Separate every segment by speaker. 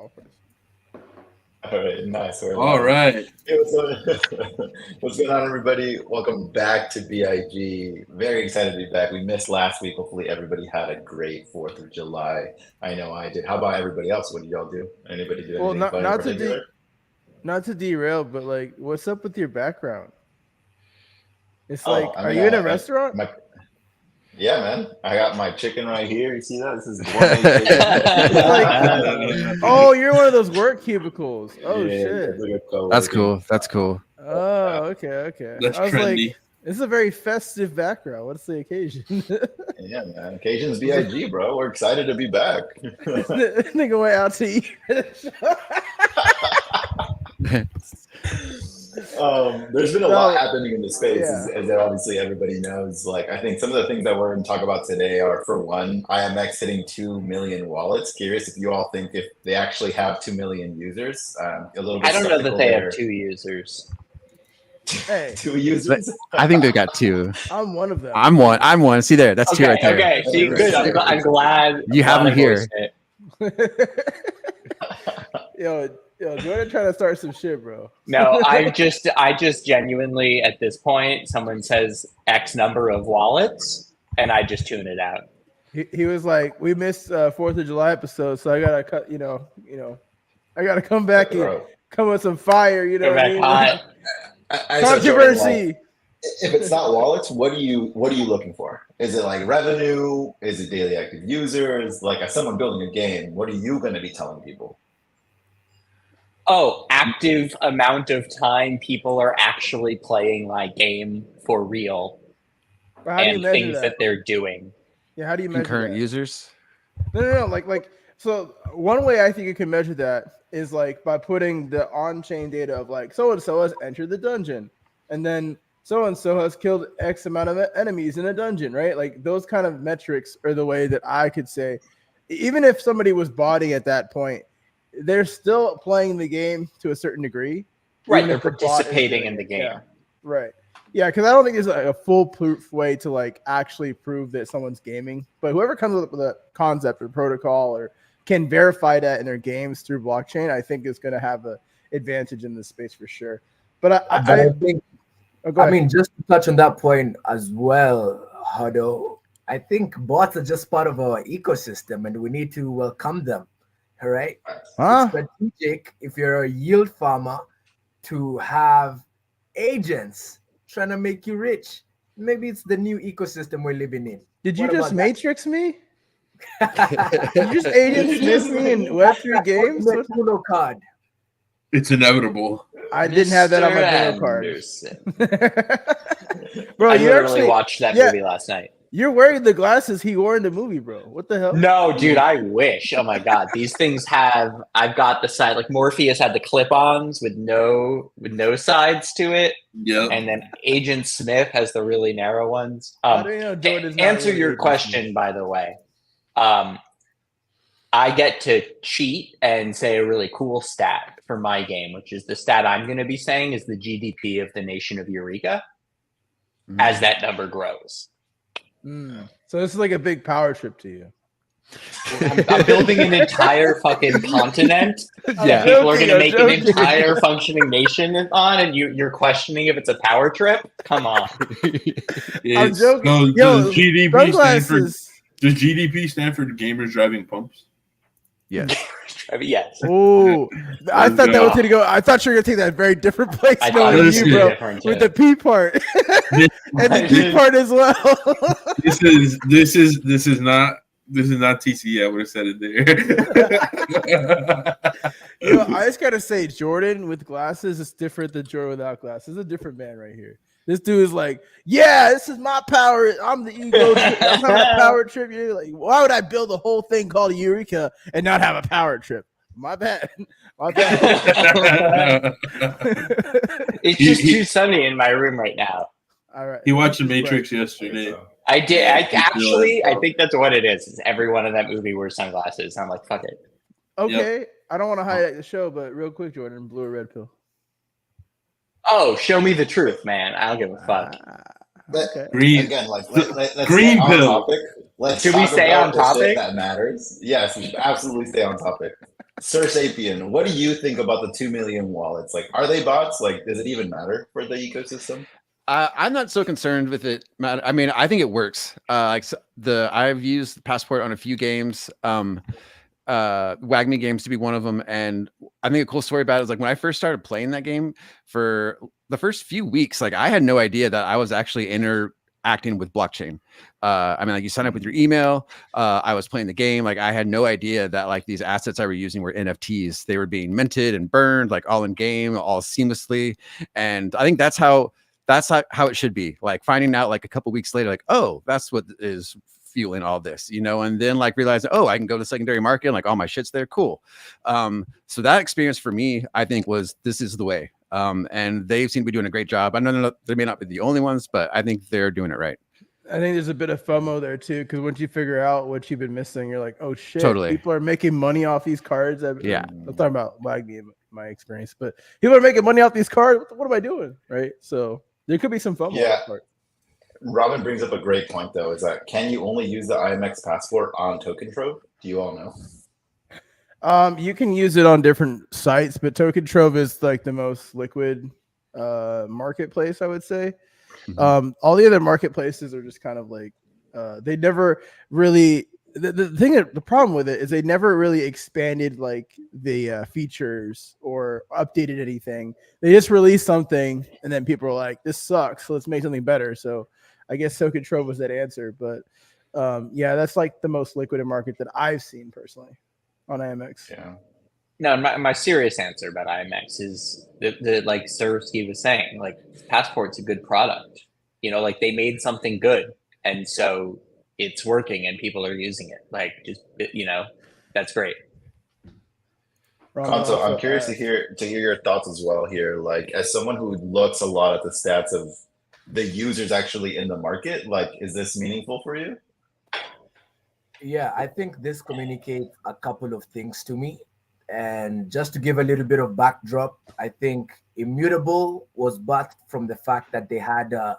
Speaker 1: all first.
Speaker 2: All right, nice.
Speaker 3: All right.
Speaker 2: Hey, what's going on, everybody? Welcome back to B.IG. Very excited to be back. We missed last week. Hopefully, everybody had a great 4th of July. I know I did. How about everybody else? What did y'all do? Anybody do anything fun in particular?
Speaker 1: Not to derail, but like, what's up with your background? It's
Speaker 2: Oh,
Speaker 1: like,
Speaker 2: I
Speaker 1: are
Speaker 2: mean,
Speaker 1: you in a restaurant?
Speaker 2: Yeah, man. I got my chicken right here. You see that? This is gourmet chicken.
Speaker 1: It's like, oh, you're one of those work cubicles. Oh
Speaker 2: Yeah,
Speaker 1: shit.
Speaker 4: That's cool. That's cool.
Speaker 1: Oh, okay.
Speaker 3: That's
Speaker 1: I was
Speaker 3: trendy.
Speaker 1: like, this is a very festive background. What's the occasion?
Speaker 2: Yeah, man. Occasion's B.I.G., bro. We're excited to be back.
Speaker 1: Nigga went out to eat.
Speaker 2: There's been a lot happening in the space, as obviously everybody knows. Like, I think some of the things that we're going to talk about today are, for one, IMX hitting 2 million wallets. Curious if you all think if they actually have 2 million users. A little bit.
Speaker 5: I don't know that they have 2 users.
Speaker 1: Hey,
Speaker 2: 2 users.
Speaker 4: I think they got 2.
Speaker 1: I'm one of them.
Speaker 4: I'm one. See there, that's 2 right there.
Speaker 5: Okay, see, good. I'm glad
Speaker 4: you have them here.
Speaker 1: Yo, Jordan trying to start some shit, bro.
Speaker 5: No, I just genuinely at this point, someone says X number of wallets, and I just tune it out.
Speaker 1: He was like, we missed 4th of July episode, so I gotta cut. I gotta come back and come with some fire. You know what I mean? Controversy.
Speaker 2: If it's not wallets, what are you looking for? Is it like revenue? Is it daily active users? Like, as someone building a game, what are you going to be telling people?
Speaker 5: Oh, active amount of time people are actually playing my game for real, and things that they're doing.
Speaker 1: Yeah, how do you measure
Speaker 4: concurrent
Speaker 1: that?
Speaker 4: users?
Speaker 1: No. Like, so one way I think you can measure that is like by putting the on-chain data of like so and so has entered the dungeon, and then so and so has killed X amount of enemies in a dungeon, right? Like those kind of metrics are the way that I could say, even if somebody was botting at that point, they're still playing the game to a certain degree.
Speaker 5: Right, they're participating in the game.
Speaker 1: Yeah, right. Yeah, because I don't think there's like a foolproof way to like actually prove that someone's gaming. But whoever comes up with a concept or protocol or can verify that in their games through blockchain, I think is going to have an advantage in this space for sure. But I
Speaker 6: think, just to touch on that point as well, Hado, I think bots are just part of our ecosystem and we need to welcome them. All right. It's strategic if you're a yield farmer to have agents trying to make you rich. Maybe it's the new ecosystem we're living in.
Speaker 1: Did you just matrix me? Did you just agent Smith me in Web3 games?
Speaker 6: Uno card.
Speaker 3: It's inevitable.
Speaker 1: I didn't have that on my Uno card. Bro,
Speaker 5: I
Speaker 1: you
Speaker 5: literally watched that movie last night.
Speaker 1: You're wearing the glasses he wore in the movie, bro. What the hell?
Speaker 5: No, dude, I wish. Oh my god, these things I've got the side, like Morpheus had the clip-ons with no sides to it.
Speaker 3: Yeah.
Speaker 5: And then Agent Smith has the really narrow ones.
Speaker 1: To
Speaker 5: answer your question, by the way, I get to cheat and say a really cool stat for my game, which is the stat I'm going to be saying is the GDP of the nation of Eureka as that number grows.
Speaker 1: So this is like a big power trip to you.
Speaker 5: I'm building an entire fucking continent.
Speaker 1: Yeah,
Speaker 5: people are going to make an entire functioning nation on, and you're questioning if it's a power trip? Come on.
Speaker 1: I'm joking.
Speaker 3: No,
Speaker 1: Yo,
Speaker 3: does GDP stand for gamers driving pumps?
Speaker 4: Yes.
Speaker 5: Yes.
Speaker 1: Oh, I thought that was going to go. I thought you were going to take that very different place.
Speaker 5: I thought
Speaker 1: it was you, bro, with the P part and the D part as well.
Speaker 3: This is not TC. I would have said it there.
Speaker 1: I just gotta say, Jordan with glasses is different than Jordan without glasses. This is a different man right here. This dude is like, yeah, this is my power. I'm the ego. I'm having a power trip. You're like, why would I build a whole thing called Eureka and not have a power trip? My bad.
Speaker 5: It's just too sunny in my room right now.
Speaker 1: All right.
Speaker 3: He watched The Matrix yesterday.
Speaker 5: I did. I think that's what it is. Everyone in that movie wears sunglasses. I'm like, fuck it.
Speaker 1: Okay. Yep. I don't want to highlight the show, but real quick, Jordan, blue or red pill?
Speaker 5: Oh, show me the truth, man. I don't give a fuck.
Speaker 2: Okay.
Speaker 3: Green.
Speaker 2: Again, let's
Speaker 3: green pill.
Speaker 2: Topic.
Speaker 5: Should we stay on topic?
Speaker 2: That matters. Yes, we should absolutely stay on topic. Sir Sapien, what do you think about the 2 million wallets? Like, are they bots? Like, does it even matter for the ecosystem?
Speaker 4: I'm not so concerned with it. I mean, I think it works. I've used Passport on a few games. WAGMI games to be one of them. And I think a cool story about it is like when I first started playing that game for the first few weeks, like I had no idea that I was actually interacting with blockchain. I mean, like you sign up with your email. I was playing the game. Like I had no idea that like these assets I were using were NFTs. They were being minted and burned like all in game, all seamlessly. And I think that's how it should be. Like finding out like a couple weeks later, like, oh, that's what is fueling all this, you know, and then like realizing, oh, I can go to the secondary market and like all my shit's there. Cool. So that experience for me, I think this is the way. And they seem to be doing a great job. I know they may not be the only ones, but I think they're doing it right.
Speaker 1: I think there's a bit of FOMO there too, because once you figure out what you've been missing, you're like, oh shit,
Speaker 4: Totally.
Speaker 1: People are making money off these cards.
Speaker 4: Yeah.
Speaker 1: I'm talking about my experience, but people are making money off these cards. What am I doing? Right. So there could be some FOMO.
Speaker 2: Yeah. Robin brings up a great point, though, is that can you only use the IMX Passport on Token Trove? Do you all know?
Speaker 1: You can use it on different sites, but Token Trove is like the most liquid marketplace, I would say.
Speaker 4: Mhm.
Speaker 1: All the other marketplaces are just kind of like they never really the problem with it is they never really expanded like the features or updated anything. They just released something and then people were like, this sucks, so let's make something better. So I guess Token Trove was that answer, but yeah, that's like the most liquid market that I've seen personally on IMX.
Speaker 2: Yeah.
Speaker 5: No, my serious answer about IMX is the like Sersky was saying, like Passport's a good product. You know, like they made something good, and so it's working, and people are using it. Like, just you know, that's great.
Speaker 2: Konso, I'm curious to hear your thoughts as well here. Like, as someone who looks a lot at the stats of the users actually in the market, like, is this meaningful for you?
Speaker 6: Yeah, I think this communicates a couple of things to me. And just to give a little bit of backdrop, I think Immutable was birthed from the fact that they had a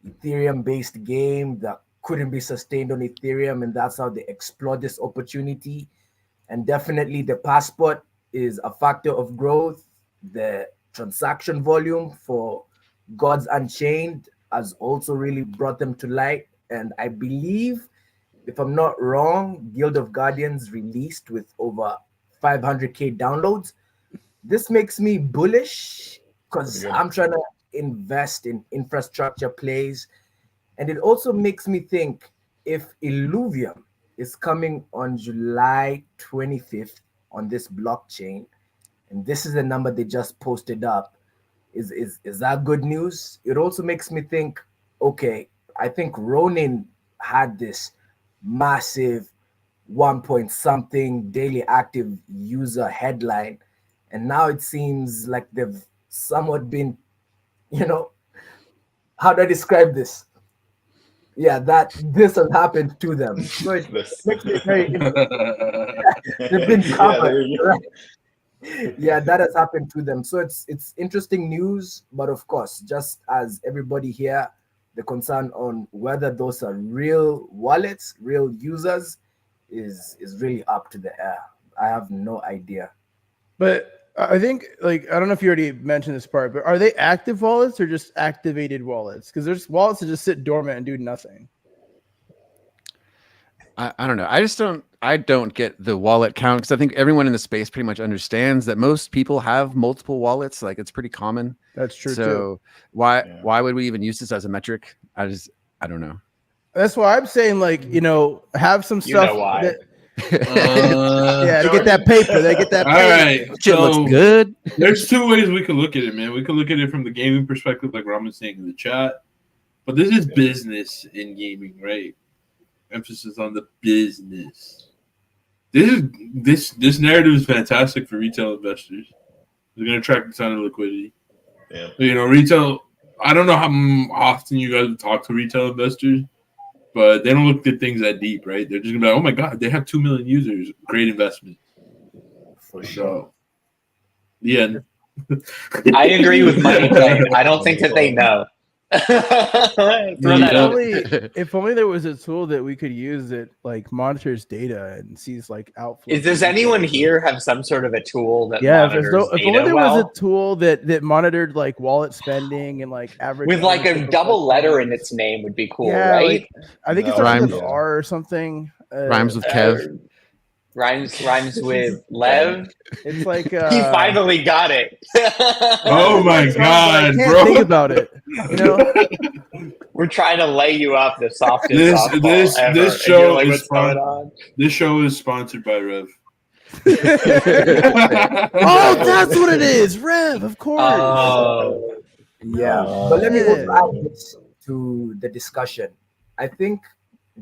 Speaker 6: Ethereum-based game that couldn't be sustained on Ethereum, and that's how they explored this opportunity. And definitely the Passport is a factor of growth. The transaction volume for Gods Unchained has also really brought them to light. And I believe, if I'm not wrong, Guild of Guardians released with over 500K downloads. This makes me bullish because I'm trying to invest in infrastructure plays. And it also makes me think if Illuvium is coming on July 25th on this blockchain, and this is the number they just posted up, is that good news? It also makes me think, okay, I think Ronin had this massive 1 point something daily active user headline, and now it seems like they've somewhat been, you know, how do I describe this? Yeah, that this has happened to them. So it makes me very they've been covered, right? Yeah, that has happened to them. So it's interesting news, but of course, just as everybody here, the concern on whether those are real wallets, real users, is really up to the air. I have no idea.
Speaker 1: But I think, like, I don't know if you already mentioned this part, but are they active wallets or just activated wallets? Because there's wallets that just sit dormant and do nothing.
Speaker 4: I don't know. I don't get the wallet count because I think everyone in the space pretty much understands that most people have multiple wallets. Like it's pretty common.
Speaker 1: That's true.
Speaker 4: So
Speaker 1: too.
Speaker 4: why would we even use this as a metric? I don't know.
Speaker 1: That's why I'm saying, like, you know, have some stuff.
Speaker 5: You know why.
Speaker 1: Yeah, to get that paper. They get that paper.
Speaker 3: All right.
Speaker 4: Shit looks good.
Speaker 3: There's two ways we can look at it, man. We can look at it from the gaming perspective, like Ramon's saying in the chat. But this is business in gaming, right? Emphasis on the business. This narrative is fantastic for retail investors. They're going to attract a ton of liquidity.
Speaker 2: Yeah.
Speaker 3: You know, retail. I don't know how often you guys talk to retail investors, but they don't look at things that deep, right? They're just gonna be like, "Oh my god, they have 2 million users. Great investment."
Speaker 6: For sure.
Speaker 3: Yeah.
Speaker 5: I agree with Money Plane. I don't think that they know.
Speaker 1: If only there was a tool that we could use that like monitors data and sees like outflow.
Speaker 5: Does anyone here have some sort of a tool that monitors
Speaker 1: if only there was a tool that monitored like wallet spending and like average
Speaker 5: with like a double letter in its name would be cool, right?
Speaker 1: Like, I think it starts with R or something.
Speaker 4: Rhymes with Kev.
Speaker 5: Rhymes with Lev.
Speaker 1: It's like
Speaker 5: he finally got it.
Speaker 3: Oh my god,
Speaker 1: bro!
Speaker 3: Bro!
Speaker 1: Think about it. You know,
Speaker 5: we're trying to lay you up the softest.
Speaker 3: This show like, this show is sponsored by Rev.
Speaker 1: Oh, that's what it is, Rev. Of course.
Speaker 6: Yeah, but let me also add this to the discussion. I think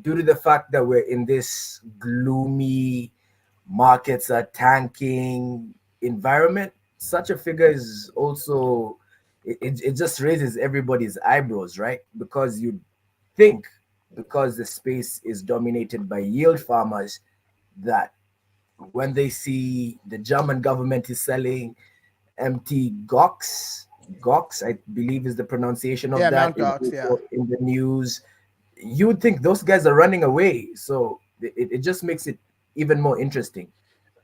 Speaker 6: due to the fact that we're in this gloomy markets are tanking environment, such a figure is also it just raises everybody's eyebrows, right? Because you think because the space is dominated by yield farmers that when they see the German government is selling empty Gox, I believe is the pronunciation of that in the news, you would think those guys are running away. So it just makes it even more interesting.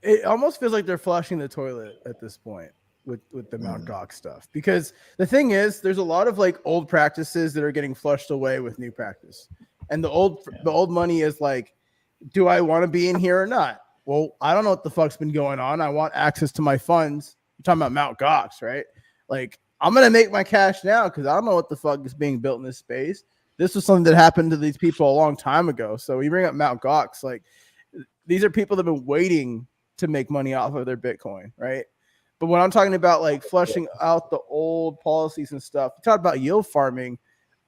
Speaker 1: It almost feels like they're flushing the toilet at this point with the Mt. Gox stuff, because the thing is there's a lot of like old practices that are getting flushed away with new practice, and the old money is like, do I want to be in here or not? Well, I don't know what the fuck's been going on. I want access to my funds. I'm talking about Mt. Gox, right? Like, I'm gonna make my cash now because I don't know what the fuck is being built in this space. This was something that happened to these people a long time ago. So we bring up Mt. Gox, like these are people that have been waiting to make money off of their Bitcoin, right? But when I'm talking about like flushing out the old policies and stuff, talk about yield farming,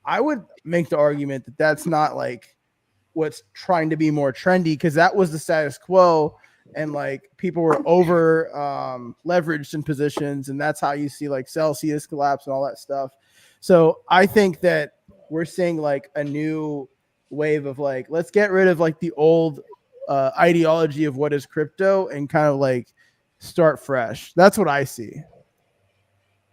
Speaker 1: I would make the argument that that's not like what's trying to be more trendy, because that was the status quo, and like people were over leveraged in positions, and that's how you see like Celsius collapse and all that stuff. So I think that we're seeing like a new wave of like, let's get rid of like the old ideology of what is crypto and kind of like start fresh. That's what I see.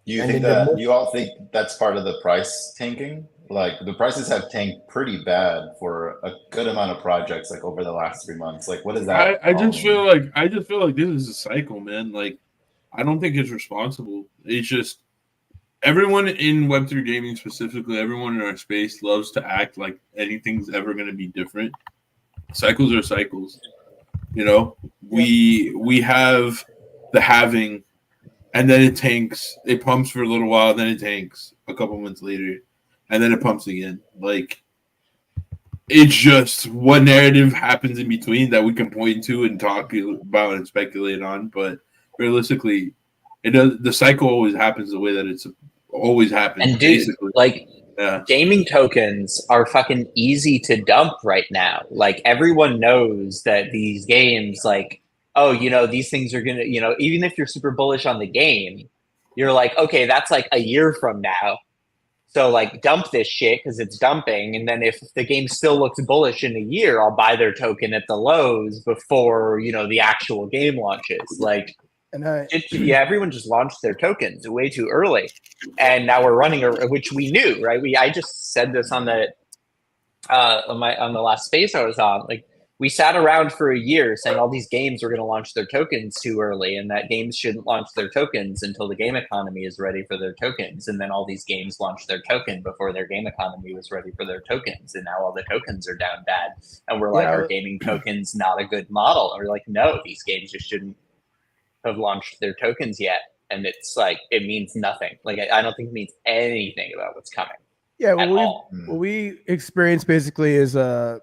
Speaker 2: You all think that's part of the price tanking? Like the prices have tanked pretty bad for a good amount of projects like over the last 3 months. Like what is that?
Speaker 3: I just feel like this is a cycle, man. Like I don't think it's responsible. It's just everyone in Web3 gaming specifically, everyone in our space loves to act like anything's ever going to be different. Cycles are cycles. You know, we have the halving, and then it tanks. It pumps for a little while, then it tanks a couple months later, and then it pumps again. Like it's just what narrative happens in between that we can point to and talk about and speculate on. But realistically, it does. The cycle always happens the way that it's always happened.
Speaker 5: And dude, like gaming tokens are fucking easy to dump right now. Like everyone knows that these games, like, oh, you know, these things are gonna, you know, even if you're super bullish on the game, you're like, okay, that's like a year from now. So like dump this shit because it's dumping. And then if the game still looks bullish in a year, I'll buy their token at the lows before, you know, the actual game launches. Like, everyone just launched their tokens way too early, and now we're running, which we knew, right? I just said this on the on the last space I was on. Like we sat around for a year saying all these games were going to launch their tokens too early, and that games shouldn't launch their tokens until the game economy is ready for their tokens. And then all these games launched their token before their game economy was ready for their tokens, and now all the tokens are down bad. And we're like, our gaming tokens not a good model. And we're like, no, these games just shouldn't have launched their tokens yet, and it's like it means nothing. Like I don't think it means anything about what's coming.
Speaker 1: Yeah, what we experienced basically is I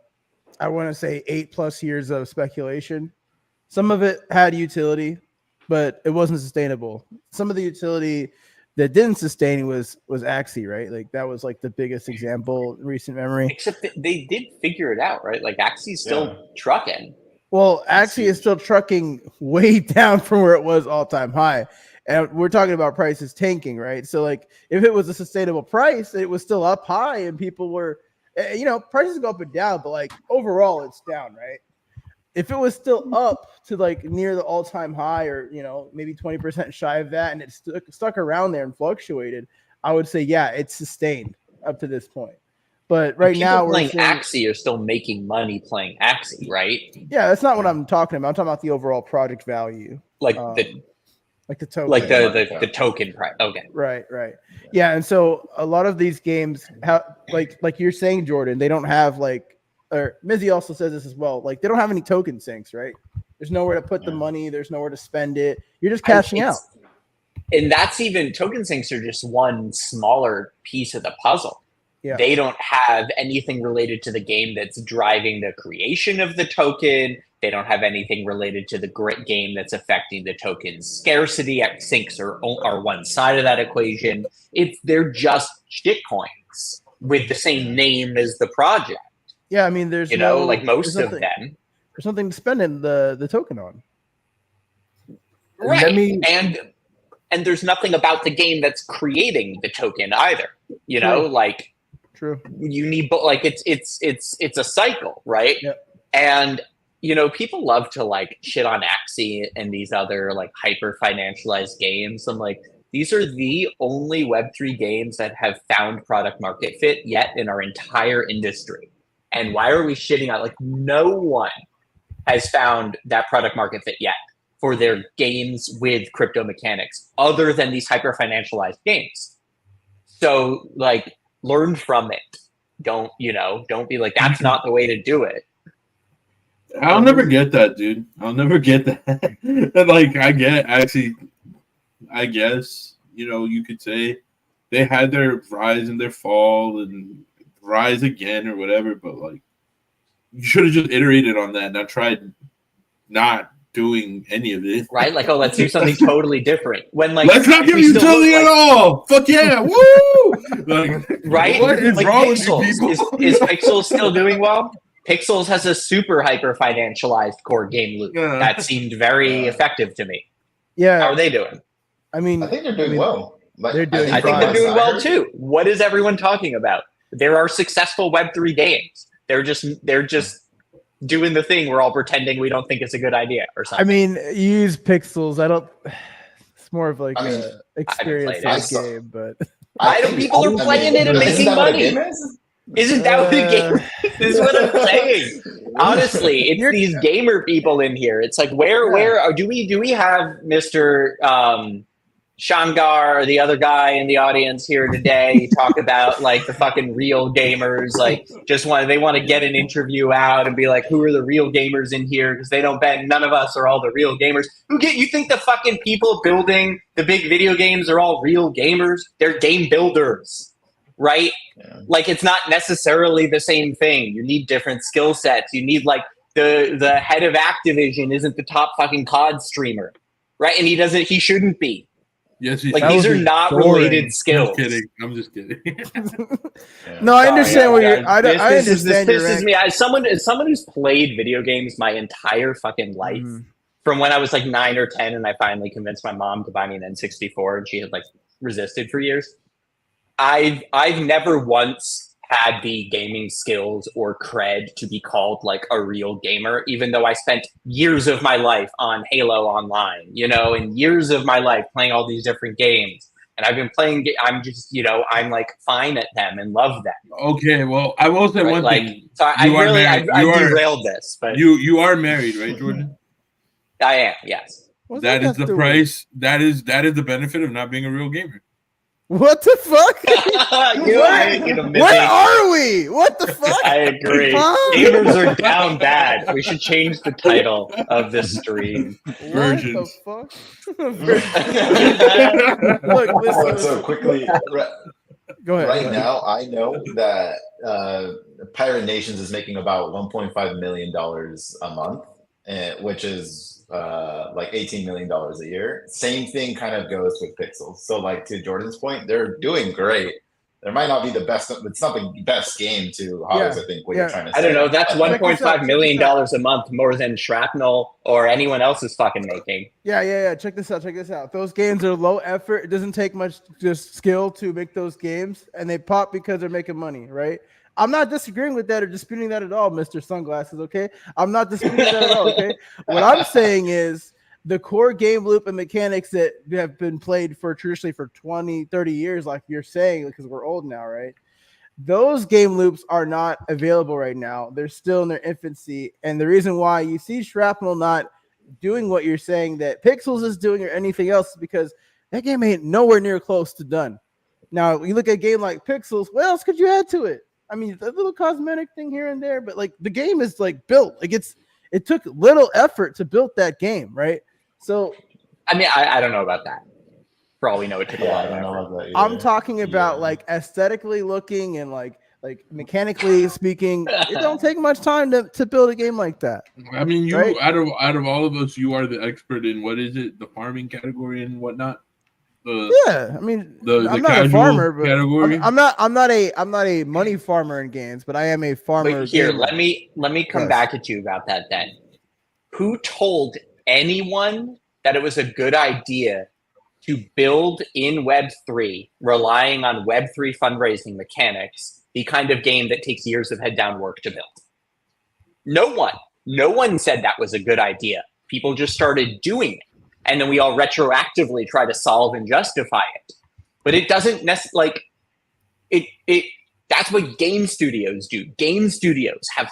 Speaker 1: want to say 8+ years of speculation. Some of it had utility, but it wasn't sustainable. Some of the utility that didn't sustain was Axie, right? Like that was like the biggest example in recent memory.
Speaker 5: Except they did figure it out, right? Like Axie's still trucking.
Speaker 1: Well, Axie is still trucking way down from where it was all-time high. And we're talking about prices tanking, right? So, like, if it was a sustainable price, it was still up high and people were, you know, prices go up and down, but, like, overall it's down, right? If it was still up to, like, near the all-time high or, you know, maybe 20% shy of that and it stuck around there and fluctuated, I would say, yeah, it's sustained. up to this point. But right now,
Speaker 5: playing
Speaker 1: we're seeing,
Speaker 5: Axie are still making money playing Axie, right?
Speaker 1: Yeah, that's not what I'm talking about. I'm talking about the overall project value,
Speaker 5: Like
Speaker 1: the token,
Speaker 5: like the token price. Okay,
Speaker 1: right. Yeah, and so a lot of these games have like you're saying, Jordan, they don't have or Mizzy also says this as well. Like they don't have any token sinks, right? There's nowhere to put the money. There's nowhere to spend it. You're just cashing out.
Speaker 5: And that's even token sinks are just one smaller piece of the puzzle. Yeah. They don't have anything related to the game that's driving the creation of the token. They don't have anything related to the game that's affecting the token's scarcity. Sinks are one side of that equation. They're just shitcoins with the same name as the project.
Speaker 1: Yeah, I mean, there's
Speaker 5: like most of them.
Speaker 1: There's something to spend in the token on.
Speaker 5: Right. And there's nothing about the game that's creating the token either. True. You need, it's a cycle, right?
Speaker 1: Yep.
Speaker 5: And people love to shit on Axie and these other hyper financialized games. I'm like, these are the only Web3 games that have found product market fit yet in our entire industry. And why are we shitting on no one has found that product market fit yet for their games with crypto mechanics other than these hyper financialized games. So learn from it. Don't be like, that's not the way to do it.
Speaker 3: I'll never get that, dude. I'll never get that. I guess, you could say they had their rise and their fall and rise again or whatever, but you should have just iterated on that, not tried not doing any of it.
Speaker 5: Right? Let's do something totally different. When
Speaker 3: let's not give utility at all. Fuck yeah. Woo!
Speaker 5: Right?
Speaker 3: What is wrong with you people?
Speaker 5: Is Pixels still doing well? Pixels has a super hyper financialized core game loop. Yeah. That seemed very effective to me.
Speaker 1: Yeah.
Speaker 5: How are they doing?
Speaker 2: I think they're doing well.
Speaker 5: I think they're doing well too. What is everyone talking about? There are successful Web3 games. They're just doing the thing we're all pretending we don't think it's a good idea or something.
Speaker 1: I mean, use Pixels. It's more of an experience game, but
Speaker 5: people are playing it and making money. Isn't that what the game is? What I'm saying. Honestly, it's these gamer people in here. It's where do we have Mr. Shangar, the other guy in the audience here today, talk about the fucking real gamers, they want to get an interview out and be like, who are the real gamers in here? Because they don't bet none of us are all the real gamers. You think the fucking people building the big video games are all real gamers? They're game builders, right? Yeah. It's not necessarily the same thing. You need different skill sets. You need the head of Activision isn't the top fuking COD streamer, right? And he shouldn't be.
Speaker 3: Yes,
Speaker 5: these are not related skills.
Speaker 3: I'm just kidding.
Speaker 1: No, I understand what you're. I understand.
Speaker 5: This pisses me. As someone who's played video games my entire fucking life, from when I was 9 or 10, and I finally convinced my mom to buy me an N64, and she had resisted for years. I've never once had the gaming skills or cred to be called a real gamer, even though I spent years of my life on Halo Online, and years of my life playing all these different games. And I've been playing, I'm just, I'm fine at them and love them.
Speaker 3: Okay, well, I will say one thing.
Speaker 5: So I derailed this, but
Speaker 3: you are married, right, Jordan?
Speaker 5: I am, yes.
Speaker 3: That is the price. That is the benefit of not being a real gamer.
Speaker 1: What the fuck? Where are we? What the fuck?
Speaker 5: I agree. Gamers are down bad. We should change the title of this stream.
Speaker 3: Versions.
Speaker 1: What the fuck? Look, listen.
Speaker 2: So quickly,
Speaker 1: go ahead.
Speaker 2: Right now, I know that Pirate Nations is making about $1.5 million a month, which is $18 million a year. Same thing kind of goes with Pixels. So to Jordan's point, they're doing great. There might not be the best, it's not the best game to Hobbs, I think what you're trying to say.
Speaker 5: I don't know. That's $1.5 million a month more than Shrapnel or anyone else is fucking making.
Speaker 1: Yeah. Check this out. Those games are low effort. It doesn't take much just skill to make those games, and they pop because they're making money, right? I'm not disagreeing with that or disputing that at all, Mr. Sunglasses, okay? I'm not disputing that at all, okay? What I'm saying is the core game loop and mechanics that have been played traditionally for 20, 30 years, like you're saying, because we're old now, right? those game loops are not available right now. They're still in their infancy. And the reason why you see Shrapnel not doing what you're saying that Pixels is doing or anything else is because that game ain't nowhere near close to done. Now, you look at a game like Pixels, what else could you add to it? I mean, a little cosmetic thing here and there, but like the game is like built. Like it took little effort to build that game, right? So
Speaker 5: I mean, I don't know about that. For all we know, it took a lot of effort.
Speaker 1: I'm talking about like aesthetically looking and like mechanically speaking. It don't take much time to build a game like that.
Speaker 3: I mean, you
Speaker 1: right?
Speaker 3: out of all of us, you are the expert in what is it, the farming category and whatnot.
Speaker 1: Yeah, I mean, I'm not a farmer, but I'm not a money farmer in games, but I am a farmer.
Speaker 5: But here,
Speaker 1: gamer.
Speaker 5: let me come back at you about that then. Who told anyone that it was a good idea to build in Web3, relying on Web3 fundraising mechanics, the kind of game that takes years of head down work to build? No one said that was a good idea. People just started doing it. And then we all retroactively try to solve and justify it. But it doesn't necessarily, that's what game studios do. Game studios have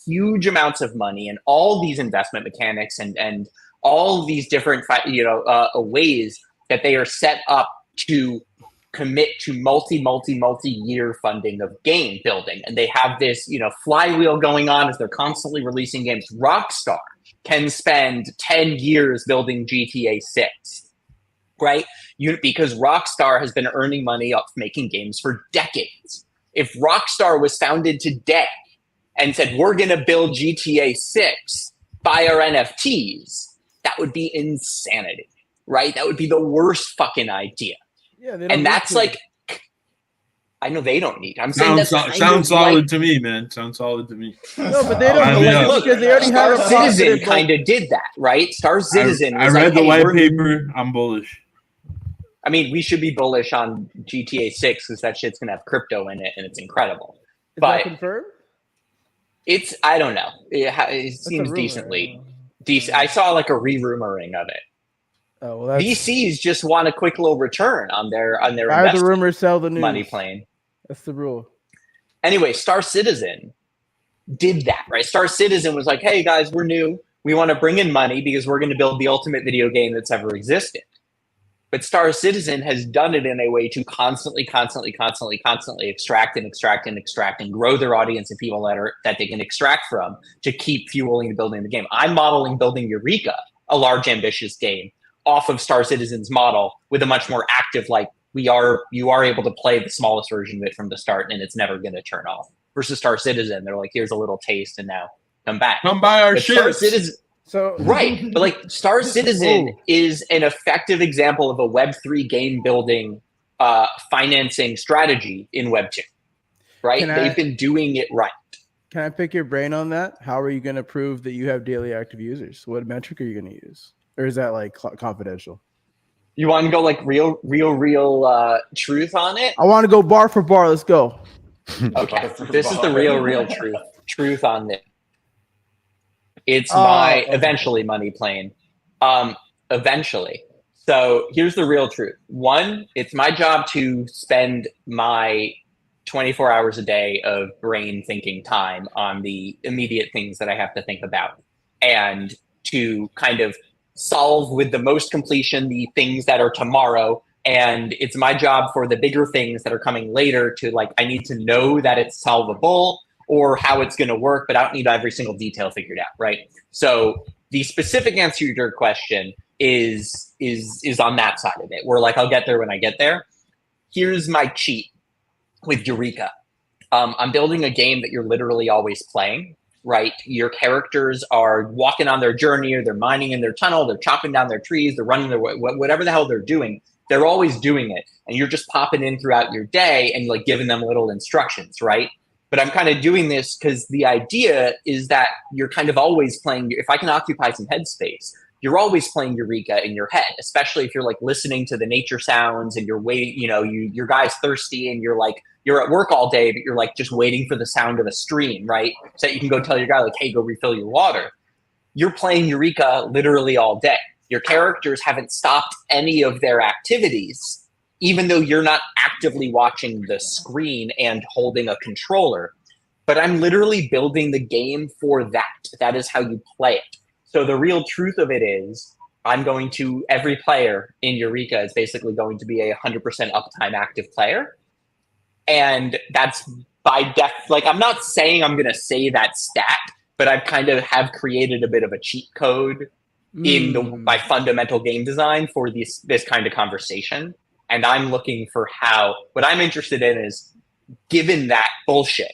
Speaker 5: huge amounts of money and all these investment mechanics and all these different ways that they are set up to commit to multi-year funding of game building. And they have this, flywheel going on as they're constantly releasing games. Rockstar can spend 10 years building GTA 6, right? Because Rockstar has been earning money off making games for decades. If Rockstar was founded today and said, we're going to build GTA 6, buy our NFTs, that would be insanity, right? That would be the worst fucking idea.
Speaker 1: Yeah,
Speaker 5: and that's like, I know they don't need. I'm saying
Speaker 3: sounds solid to me, man. Sounds solid to me.
Speaker 1: No, but they don't need because they already have a
Speaker 5: Citizen kind of did that, right? Star Citizen.
Speaker 3: I read the white paper. I'm bullish.
Speaker 5: I mean, we should be bullish on GTA 6 because that shit's gonna have crypto in it and it's incredible.
Speaker 1: Is that confirmed?
Speaker 5: It's I don't know. It seems decently decent. I saw like a re-rumoring of it.
Speaker 1: Oh, well,
Speaker 5: VCs just want a quick little return on their
Speaker 1: buy the rumors, sell the news.
Speaker 5: Money plane.
Speaker 1: That's the rule.
Speaker 5: Anyway, Star Citizen did that, right? Star Citizen was like, hey guys, we're new. We want to bring in money because we're going to build the ultimate video game that's ever existed. But Star Citizen has done it in a way to constantly extract and grow their audience and people that they can extract from to keep fueling and building the game. I'm modeling building Eureka, a large, ambitious game, off of Star Citizen's model with a much more active, you are able to play the smallest version of it from the start and it's never going to turn off. Versus Star Citizen, they're like, here's a little taste and now come back.
Speaker 3: Come buy our shit.
Speaker 5: Right. But Star Citizen is an effective example of a Web3 game building financing strategy in Web2. Right? They've been doing it right.
Speaker 1: Can I pick your brain on that? How are you going to prove that you have daily active users? What metric are you going to use? Or is that confidential?
Speaker 5: You want to go real truth on it?
Speaker 1: I want to go bar for bar. Let's go.
Speaker 5: Okay. This is the real truth on this. It's my eventually money plane. Eventually. So here's the real truth. One, it's my job to spend my 24 hours a day of brain thinking time on the immediate things that I have to think about and to kind of solve with the most completion the things that are tomorrow. And it's my job for the bigger things that are coming later to I need to know that it's solvable or how it's going to work, but I don't need every single detail figured out, right? So the specific answer to your question is on that side of it. Where I'll get there when I get there. Here's my cheat with Eureka. I'm building a game that you're literally always playing, right? Your characters are walking on their journey, or they're mining in their tunnel, they're chopping down their trees, they're running their whatever the hell they're doing. They're always doing it, and you're just popping in throughout your day and giving them little instructions, right? But I'm kind of doing this because the idea is that you're kind of always playing. If I can occupy some headspace, you're always playing Eureka in your head, especially if you're listening to the nature sounds and you're waiting, your guy's thirsty and you're at work all day, but you're just waiting for the sound of a stream, right? So that you can go tell your guy hey, go refill your water. You're playing Eureka literally all day. Your characters haven't stopped any of their activities even though you're not actively watching the screen and holding a controller. But I'm literally building the game for that. That is how you play it. So the real truth of it is every player in Eureka is basically going to be a 100% uptime active player. And that's I'm not saying I'm going to say that stat, but I've kind of have created a bit of a cheat code in my fundamental game design for this kind of conversation. And I'm looking for what I'm interested in is, given that bullshit,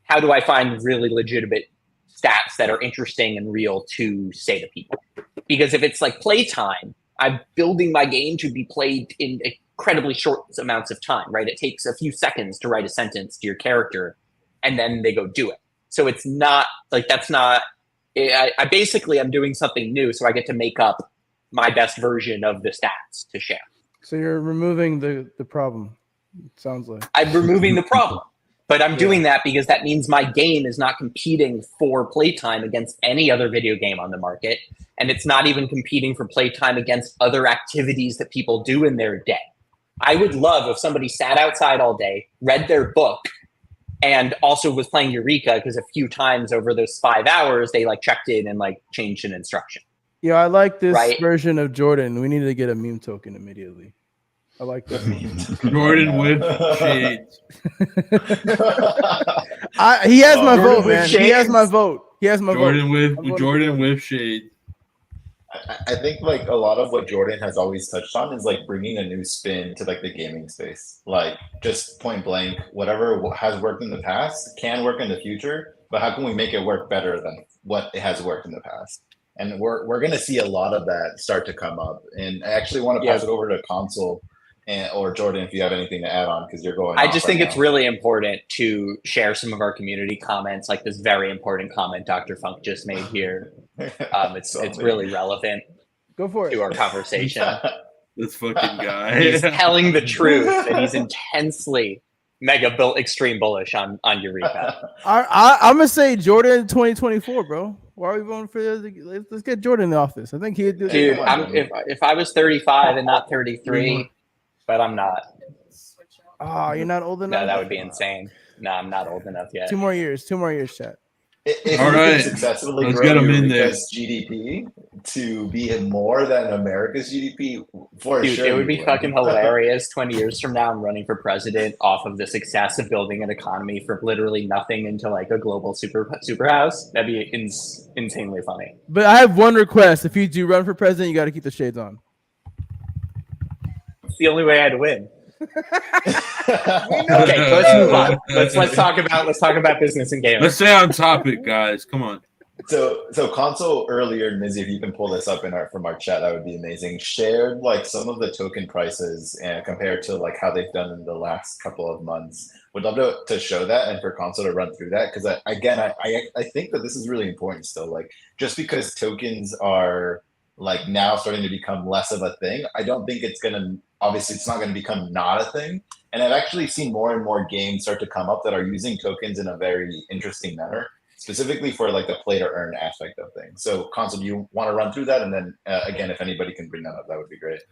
Speaker 5: how do I find really legitimate stats that are interesting and real to say to people? Because if it's like playtime, I'm building my game to be played in incredibly short amounts of time, right? It takes a few seconds to write a sentence to your character, and then they go do it. So it's not like I basically I'm doing something new, so I get to make up my best version of the stats to share.
Speaker 1: So you're removing the problem. It sounds like
Speaker 5: I'm removing the problem. But I'm doing that because that means my game is not competing for playtime against any other video game on the market. And it's not even competing for playtime against other activities that people do in their day. I would love if somebody sat outside all day, read their book, and also was playing Eureka, because a few times over those 5 hours, they checked in and changed an instruction.
Speaker 1: Yeah, I like this version of Jordan. We need to get a meme token immediately. I like this.
Speaker 3: Jordan with shades.
Speaker 1: He has my vote, man. He has my vote.
Speaker 3: Jordan with shades.
Speaker 2: I think a lot of what Jordan has always touched on is bringing a new spin to the gaming space. Just point blank, whatever has worked in the past can work in the future, but how can we make it work better than what it has worked in the past? And we're going to see a lot of that start to come up. And I actually want to pass it over to Console or Jordan if you have anything to add on, because you're going.
Speaker 5: I just think it's really important to share some of our community comments, like this very important comment Dr. Funk just made here. It's really relevant.
Speaker 1: Go for it.
Speaker 5: To our conversation.
Speaker 3: This fucking guy.
Speaker 5: He's telling the truth, and he's intensely extreme bullish on Eureka.
Speaker 1: I'm gonna say Jordan 2024, bro. Why are we voting for this? Let's get Jordan in the office. I think he'd do.
Speaker 5: Dude, if I was 35 and not 33, but I'm not.
Speaker 1: Oh, you're not old enough?
Speaker 5: No, that would be insane. No, I'm not old enough yet.
Speaker 1: 2 more years, chat.
Speaker 2: If
Speaker 3: all
Speaker 2: we
Speaker 3: right,
Speaker 2: can successfully
Speaker 3: let's
Speaker 2: grow
Speaker 3: get him in there.
Speaker 2: Eureka's GDP to be more than America's GDP, for
Speaker 5: Dude,
Speaker 2: sure.
Speaker 5: it would be fucking hilarious 20 years from now. I'm running for president off of the success of building an economy from literally nothing into a global super house. That'd be insanely funny.
Speaker 1: But I have one request. If you do run for president, you got to keep the shades on.
Speaker 5: It's the only way I'd win. Okay, let's move on. Let's talk about business and gaming.
Speaker 3: Let's stay on topic, guys. Come on.
Speaker 2: So Console earlier, Mizzy, if you can pull this up from our chat, that would be amazing. Shared some of the token prices and compared to how they've done in the last couple of months. Would love to show that and for Console to run through that, because I think that this is really important still. Just because tokens are now starting to become less of a thing, I don't think it's not going to become not a thing. And I've actually seen more and more games start to come up that are using tokens in a very interesting manner, specifically for the play to earn aspect of things. So Console, do you want to run through that? And then again, if anybody can bring that up, that would be great.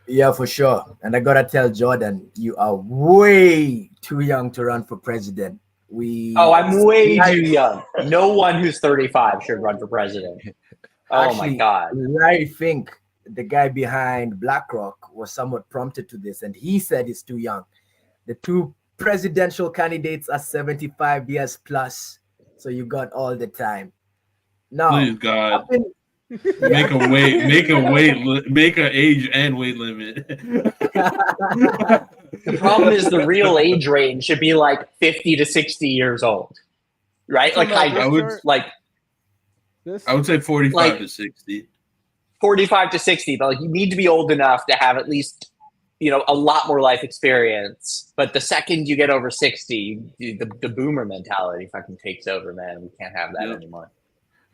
Speaker 6: Yeah, for sure. And I got to tell Jordan, you are way too young to run for president.
Speaker 5: I'm way too young. No one who's 35 should run for president. Oh my God.
Speaker 6: I think the guy behind BlackRock was somewhat prompted to this, and he said he's too young. The two presidential candidates are 75 years plus, so you got all the time. Now,
Speaker 3: please God, make an age and weight limit.
Speaker 5: The problem is the real age range should be 50 to 60 years old, right?
Speaker 3: I would say 45 to 60.
Speaker 5: 45 to 60, but you need to be old enough to have at least, a lot more life experience. But the second you get over 60, the boomer mentality fucking takes over, man. We can't have that anymore.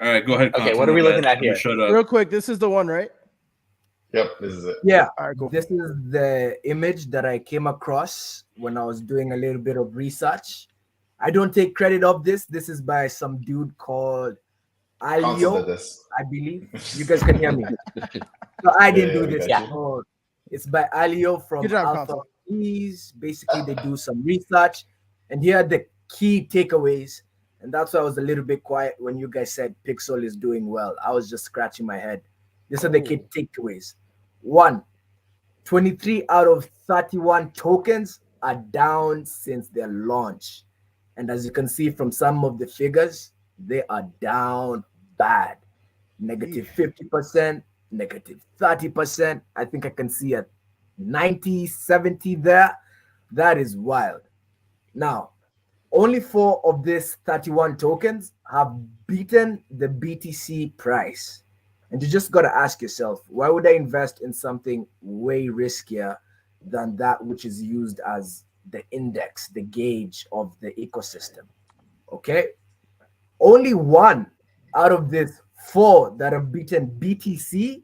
Speaker 3: All right, go ahead.
Speaker 5: Okay, what are we looking at here?
Speaker 3: Shut up.
Speaker 1: Real quick, this is the one, right?
Speaker 2: Yep, this is it.
Speaker 6: Yeah,
Speaker 1: all right, cool.
Speaker 6: This is the image that I came across when I was doing a little bit of research. I don't take credit of this. This is by some dude called Alio, I believe. You guys can hear me. So I didn't do this.
Speaker 5: Yeah.
Speaker 6: It's by Alio from
Speaker 1: Good job,
Speaker 6: Alpha
Speaker 1: Console.
Speaker 6: Keys. Basically, they do some research, and here are the key takeaways. And that's why I was a little bit quiet when you guys said Pixel is doing well. I was just scratching my head. These are the key takeaways. 1, 23 out of 31 tokens are down since their launch. And as you can see from some of the figures, they are down bad. Negative 50%, negative 30%. I think I can see a 90, 70 there. That is wild. Now, only 4 of these 31 tokens have beaten the BTC price. And you just got to ask yourself, why would I invest in something way riskier than that which is used as the index, the gauge of the ecosystem? Okay. Only 1 out of these 4 that have beaten BTC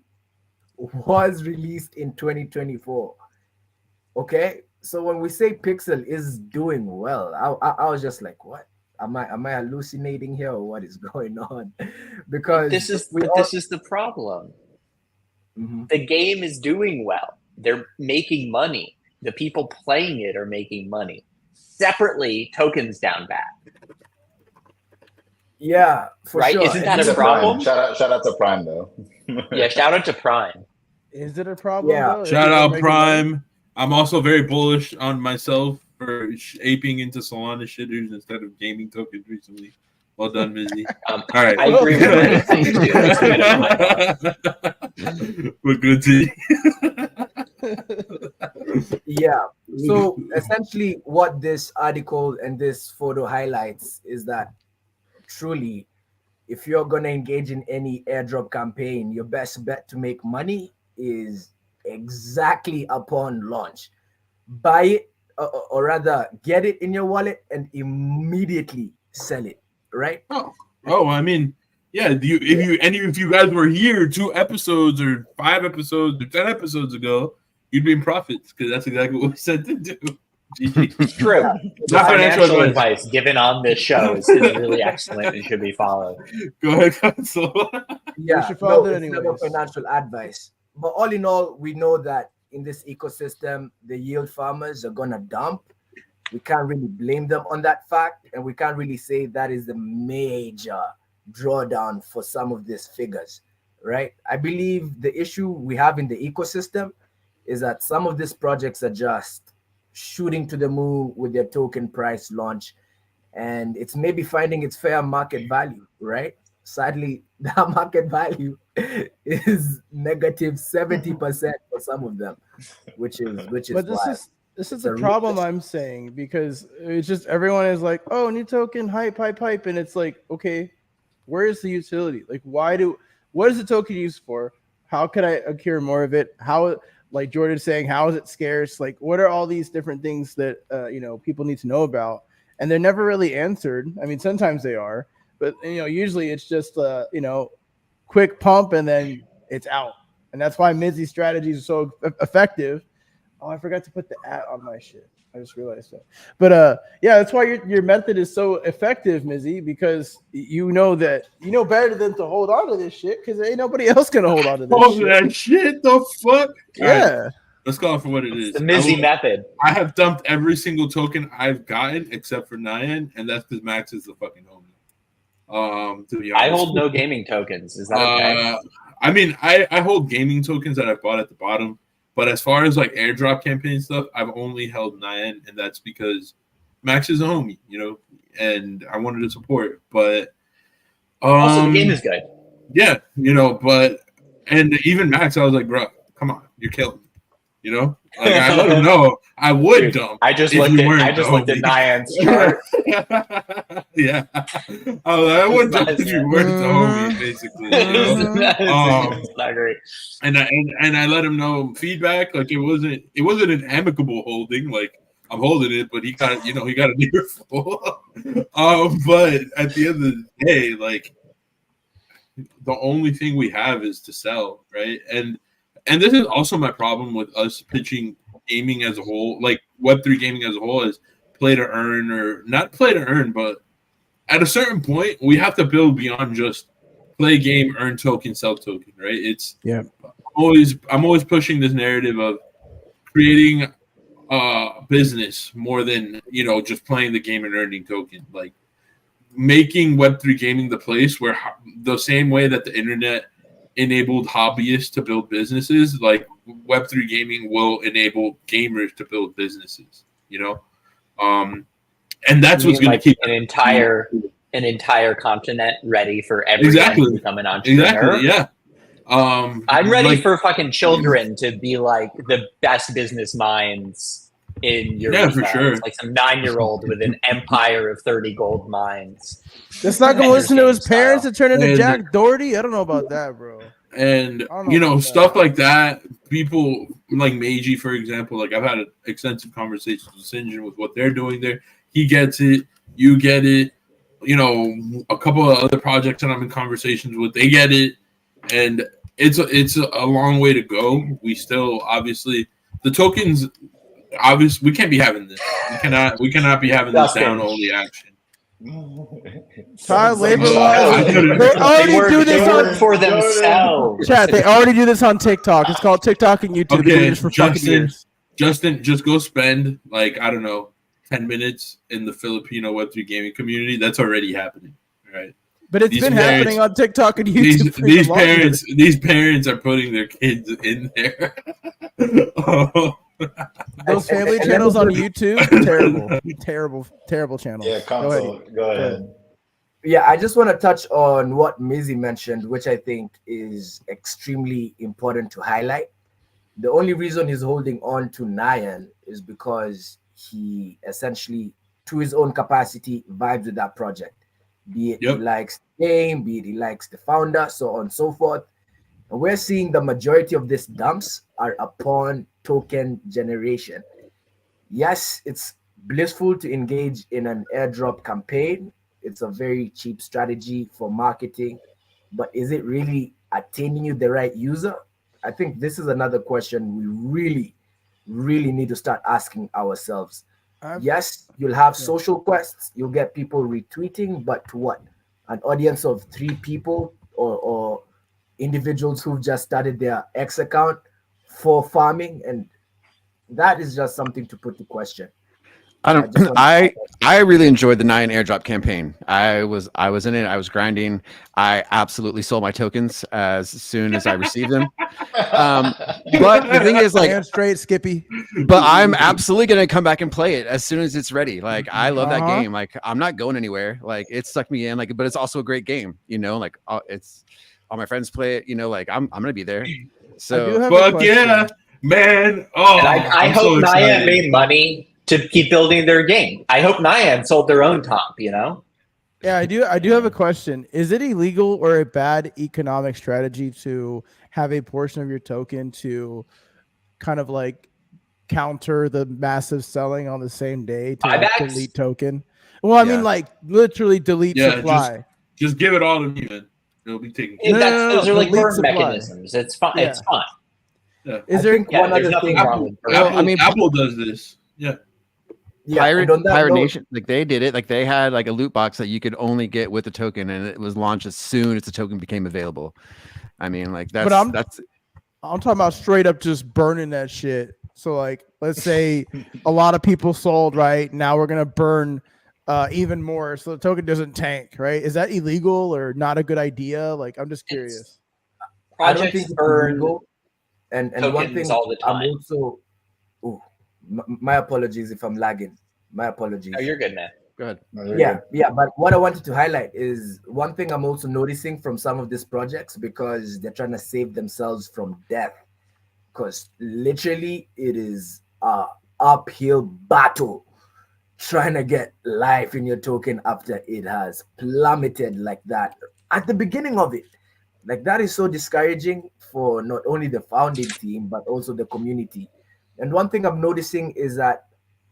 Speaker 6: was released in 2024. Okay. So when we say Pixel is doing well, I was just like, what? Am I hallucinating here, or what is going on? Because
Speaker 5: this is the problem.
Speaker 6: Mhm.
Speaker 5: The game is doing well. They're making money. The people playing it are making money. Separately, tokens down bad.
Speaker 6: Yeah, for
Speaker 5: Right?
Speaker 6: sure.
Speaker 5: Isn't that
Speaker 2: He's
Speaker 5: a problem?
Speaker 2: Shout out to Prime though.
Speaker 5: Yeah, shout out to Prime.
Speaker 1: Is it a problem?
Speaker 6: Yeah.
Speaker 1: Though?
Speaker 3: Shout
Speaker 1: Is it
Speaker 3: out
Speaker 1: making money?
Speaker 3: Prime. I'm also very bullish on myself for aping into Solana shitters instead of gaming tokens recently. Well done, Mizzy. All right.
Speaker 5: I agree with Mizzy too. That's a minimum.
Speaker 3: We're good to
Speaker 6: Yeah. So essentially, what this article and this photo highlights is that truly, if you're going to engage in any airdrop campaign, your best bet to make money is exactly upon launch. Buy it, or rather, get it in your wallet and immediately sell it. Right?
Speaker 3: Oh, I mean, yeah. If you guys were here 2 episodes or 5 episodes or 10 episodes ago, you'd be in profits because that's exactly what we said to do. GG.
Speaker 5: True. The
Speaker 3: Not financial
Speaker 5: financial
Speaker 3: advice.
Speaker 5: advice given on this show is really excellent and should be followed.
Speaker 3: Go ahead, Console.
Speaker 6: Yeah,
Speaker 1: should follow
Speaker 6: no,
Speaker 1: that
Speaker 6: it's not
Speaker 1: anyways.
Speaker 6: financial advice. But all in all, we know that in this ecosystem, the yield farmers are gonna dump. We can't really blame them on that fact, and we can't really say that is the major drawdown for some of these figures, right? I believe the issue we have in the ecosystem is that some of these projects are just shooting to the moon with their token price launch, and it's maybe finding its fair market value, right? Sadly, that market value is negative 70% for some of them, which is
Speaker 1: But this is the problem I'm saying, because it's just everyone is like, oh, new token, hype, and it's like, okay, where is the utility? Like, what is the token used for? How can I accrue more of it? How, like Jordan's saying, how is it scarce? Like, what are all these different things that people need to know about? And they're never really answered. I mean, sometimes they are, but usually it's just quick pump and then it's out. And that's why Mizzy's strategies are so effective. Oh, I forgot to put the @ on my shit. I just realized that. But yeah, that's why your method is so effective, Mizzy, because you know better than to hold on to this shit, because there ain't nobody else gonna hold on to this
Speaker 3: Oh,
Speaker 1: shit.
Speaker 3: that shit, the fuck?
Speaker 1: Yeah.
Speaker 3: Right, let's call it for what it is.
Speaker 5: The Mizzy method.
Speaker 3: I have dumped every single token I've gotten except for Nyan, and that's because Max is the fucking homie. To be honest,
Speaker 5: I hold no gaming tokens. Is that okay?
Speaker 3: I mean, I hold gaming tokens that I bought at the bottom, but as far as like airdrop campaign stuff, I've only held Nyan, and that's because Max is a homie, and I wanted to support. But
Speaker 5: also, the game is good.
Speaker 3: Yeah, and even Max, I was like, bro, come on, you're killing me. Like, I let him know I would dump.
Speaker 5: I just
Speaker 3: if
Speaker 5: looked
Speaker 3: you
Speaker 5: at
Speaker 3: weren't
Speaker 5: Nyan's
Speaker 3: the
Speaker 5: chart.
Speaker 3: homie. Yeah, I would dump if you weren't the homie, basically.
Speaker 5: It's not great.
Speaker 3: And I let him know feedback. Like it wasn't an amicable holding. Like I'm holding it, but he got he got an earful. But at the end of the day, like the only thing we have is to sell, right? And this is also my problem with us pitching gaming as a whole, like Web3 gaming as a whole, is play to earn, or not play to earn, but at a certain point we have to build beyond just play game, earn token, sell token, right? I'm always pushing this narrative of creating business more than just playing the game and earning token. Like making Web3 gaming the place where the same way that the internet enabled hobbyists to build businesses, like Web3 gaming will enable gamers to build businesses. And that's what's going to keep
Speaker 5: an entire continent ready for everyone to become an entrepreneur.
Speaker 3: Exactly. Yeah.
Speaker 5: I'm ready for fucking children to be like the best business minds in Eureka.
Speaker 3: Yeah, for sure.
Speaker 5: It's like some 9-year-old with an empire of 30 gold mines.
Speaker 1: That's not gonna listen to his parents and turn into Jack Doherty. I don't know about that, bro.
Speaker 3: And stuff like that. People like B.IG, for example. Like I've had extensive conversations with Sinjin with what they're doing there. He gets it. You get it. A couple of other projects that I'm in conversations with, they get it. And it's a long way to go. We still obviously the tokens. Obviously, we can't be having this. We cannot be having this down only action.
Speaker 1: Child labor laws. They already do this on
Speaker 5: for themselves.
Speaker 1: Chat. They already do this on TikTok. It's called TikTok and YouTube.
Speaker 3: Okay,
Speaker 1: for fucking years.
Speaker 3: Justin, just go spend 10 minutes in the Filipino Web3 gaming community. That's already happening, right?
Speaker 1: But it's been happening on TikTok and YouTube.
Speaker 3: These parents are putting their kids in there.
Speaker 1: Those family channels on YouTube, terrible channels.
Speaker 2: Yeah, console. Go ahead.
Speaker 6: Yeah, I just want to touch on what Mizzy mentioned, which I think is extremely important to highlight. The only reason he's holding on to Nyan is because he essentially, to his own capacity, vibes with that project. Be it he likes the game, be it he likes the founder, so on and so forth. And we're seeing the majority of these dumps are upon token generation. Yes, it's blissful to engage in an airdrop campaign. It's a very cheap strategy for marketing, but is it really attaining you the right user? I think this is another question we really need to start asking ourselves. Yes, you'll have social quests, you'll get people retweeting, but to what? An audience of 3 people or individuals who've just started their X account for farming, and that is just something to put to question.
Speaker 4: I really enjoyed the 9 airdrop campaign. I was in it. I was grinding. I absolutely sold my tokens as soon as I received them. But the thing is,
Speaker 1: straight Skippy.
Speaker 4: But I'm absolutely gonna come back and play it as soon as it's ready. Like I love that game. Like I'm not going anywhere. Like it sucked me in. Like, but it's also a great game. It's all my friends play it. I'm gonna be there. So
Speaker 3: fuck yeah, man. Oh,
Speaker 5: and I hope Nyan made money to keep building their game. I hope Nyan sold their own top,
Speaker 1: Yeah, I do have a question. Is it illegal or a bad economic strategy to have a portion of your token to kind of counter the massive selling on the same day to delete token? Well, I mean literally delete supply.
Speaker 3: Just give it all to me, man. It'll be taken.
Speaker 5: Those are burn mechanisms. It's fine. Yeah. It's fine.
Speaker 3: Yeah.
Speaker 1: Is there
Speaker 5: one other thing wrong with
Speaker 3: Apple does this. Yeah.
Speaker 4: Pirate Nation, they did it. They had a loot box that you could only get with the token, and it was launched as soon as the token became available. I mean, that's.
Speaker 1: I'm talking about straight up just burning that shit. So let's say a lot of people sold, right? Now we're gonna burn even more, so the token doesn't tank, right? Is that illegal or not a good idea? I'm just curious.
Speaker 5: Projects burn
Speaker 6: and one thing
Speaker 5: all the time.
Speaker 6: I'm also. My apologies if I'm lagging. My apologies.
Speaker 5: Oh, you're good, man.
Speaker 4: Go ahead.
Speaker 6: No, yeah. But what I wanted to highlight is one thing I'm also noticing from some of these projects, because they're trying to save themselves from death. Because literally, it is a uphill battle trying to get life in your token after it has plummeted like that at the beginning of it. That is so discouraging for not only the founding team but also the community. And one thing I'm noticing is that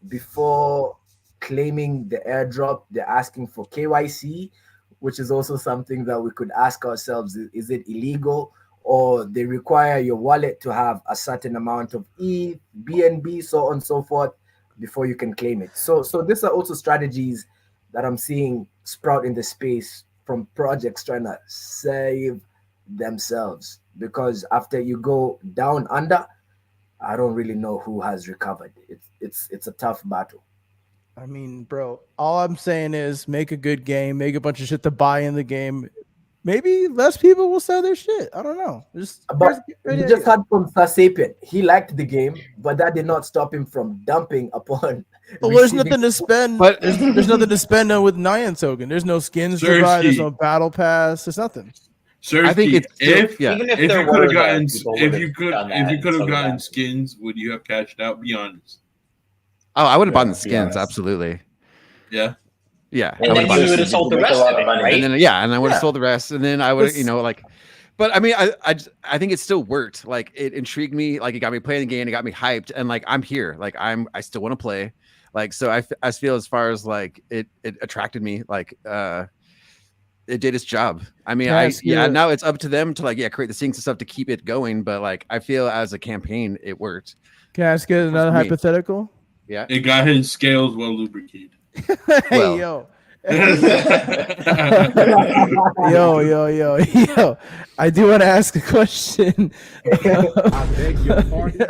Speaker 6: before claiming the airdrop, they're asking for KYC, which is also something that we could ask ourselves, is it illegal? Or they require your wallet to have a certain amount of ETH, BNB, so on and so forth, before you can claim it. So these are also strategies that I'm seeing sprout in the space from projects trying to save themselves. Because after you go down under, I don't really know who has recovered. It's a tough battle.
Speaker 1: I mean, bro, all I'm saying is make a good game, make a bunch of shit to buy in the game. Maybe less people will sell their shit. I don't know.
Speaker 6: But you just heard from Sapien. He liked the game, but that did not stop him from dumping upon.
Speaker 1: Well, there's nothing to spend. But there's nothing to spend on with Nyan token. There's no skins to buy. There's no battle pass. There's nothing.
Speaker 3: Sir,
Speaker 4: I think
Speaker 3: if you could have gotten
Speaker 5: skins,
Speaker 3: skins, would you have cashed out? Be honest.
Speaker 4: Oh, I would have bought the skins, absolutely.
Speaker 3: Yeah.
Speaker 4: Yeah.
Speaker 5: And then you would have sold the rest of it, right?
Speaker 4: And then and I would have sold the rest, and then I would, But I mean, I think it still worked. Like it intrigued me. Like it got me playing the game. It got me hyped, and like I'm here. Like I still want to play. Like so, I feel as far as like it attracted me. Like it did its job. I mean, now it's up to them to create the syncs and stuff to keep it going. But like I feel as a campaign, it worked.
Speaker 1: Can I ask you another hypothetical?
Speaker 4: Yeah.
Speaker 3: It got his scales well lubricated.
Speaker 1: Hey, yo. yo. I do want to ask a question.
Speaker 7: I beg your pardon.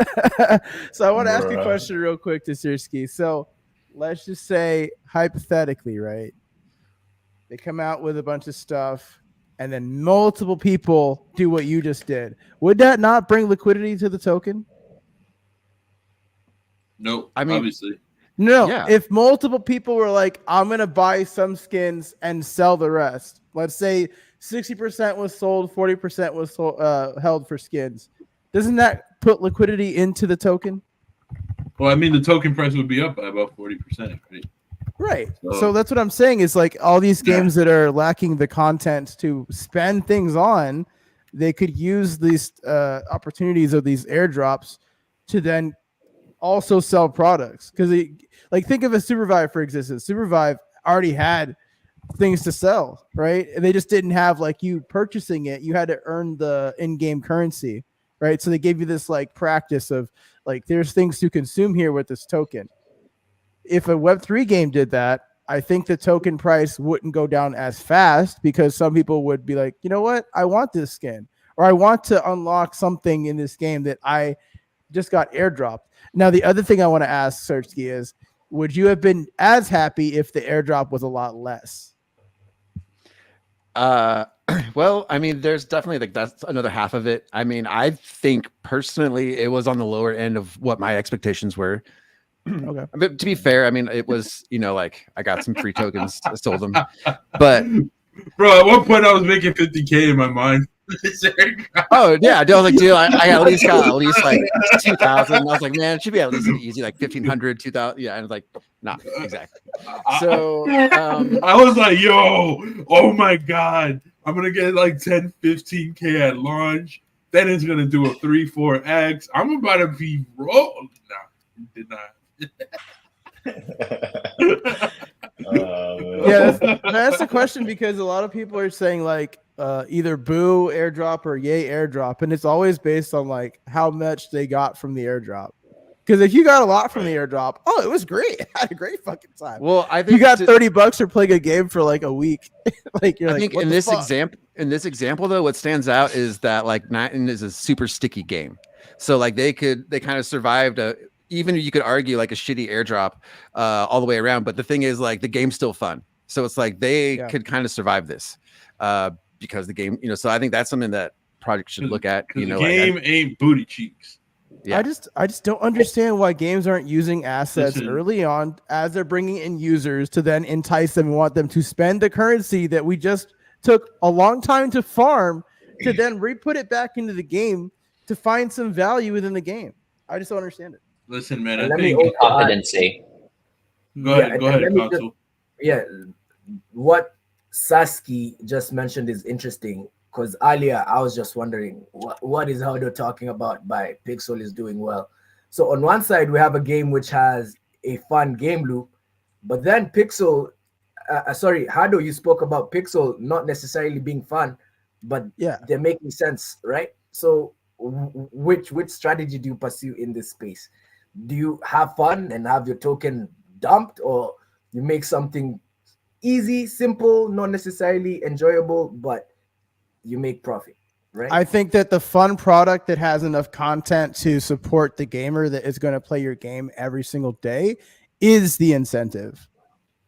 Speaker 1: So I want to ask a question real quick to Sirski. So let's just say hypothetically, right? They come out with a bunch of stuff and then multiple people do what you just did. Would that not bring liquidity to the token?
Speaker 3: No, I mean, obviously.
Speaker 1: No, if multiple people were like, I'm going to buy some skins and sell the rest. Let's say 60% was sold, 40% was held for skins. Doesn't that put liquidity into the token?
Speaker 3: Well, I mean, the token price would be up by about 40%, right?
Speaker 1: Right. So that's what I'm saying is like all these games that are lacking the content to spend things on, they could use these opportunities of these airdrops to then also sell products, because think of a Supervive, for existence. Supervive already had things to sell, right? And they just didn't have like you purchasing it. You had to earn the in-game currency, right? So they gave you this like practice of like there's things to consume here with this token. If a Web3 game did that, I think the token price wouldn't go down as fast, because some people would be like, you know what, I want this skin, or I want to unlock something in this game that I just got airdropped. Now, the other thing I want to ask Searchkey is, would you have been as happy if the airdrop was a lot less?
Speaker 4: Well, I mean, there's definitely that's another half of it. I mean, I think personally it was on the lower end of what my expectations were.
Speaker 1: Okay.
Speaker 4: But to be fair, I mean, it was, I got some free tokens, I sold them. But
Speaker 3: bro, at one point I was making 50K in my mind.
Speaker 4: Oh yeah, I was like, dude, I at least got like 2,000. I was like, man, it should be at least an easy like 1,500, 2,000. Yeah, and I was like, not exactly. So
Speaker 3: I was like, yo, oh my god, I'm gonna get like 10, 15K at launch. Then it's gonna do a 3-4x. I'm about to be rolled. Nah, did not.
Speaker 1: That's the question, because a lot of people are saying like either boo airdrop or yay airdrop, and it's always based on like how much they got from the airdrop. Because if you got a lot from the airdrop, it was great. I had a great fucking time.
Speaker 4: Well, I think
Speaker 1: you got $30 for playing a game for like a week. I think
Speaker 4: in this example though, what stands out is that like Nighton is a super sticky game. So like they kind of survived even you could argue like a shitty airdrop all the way around, but the thing is like the game's still fun. So it's like they could kind of survive this because the game, so I think that's something that project should look at.
Speaker 3: The game ain't booty cheeks.
Speaker 1: Yeah. I just don't understand why games aren't using assets early on as they're bringing in users to then entice them and want them to spend the currency that we just took a long time to farm to then re-put it back into the game to find some value within the game. I just don't understand it.
Speaker 3: Listen, man,
Speaker 5: I think competency.
Speaker 3: Go ahead, Console.
Speaker 6: What Saski just mentioned is interesting, because earlier I was just wondering what is Hado talking about by Pixel is doing well. So on one side we have a game which has a fun game loop, but then Pixel, Hado, you spoke about Pixel not necessarily being fun, but they're making sense, right? So which strategy do you pursue in this space? Do you have fun and have your token dumped, or you make something easy, simple, not necessarily enjoyable, but you make profit? right?
Speaker 1: I think that the fun product that has enough content to support the gamer that is going to play your game every single day is the incentive.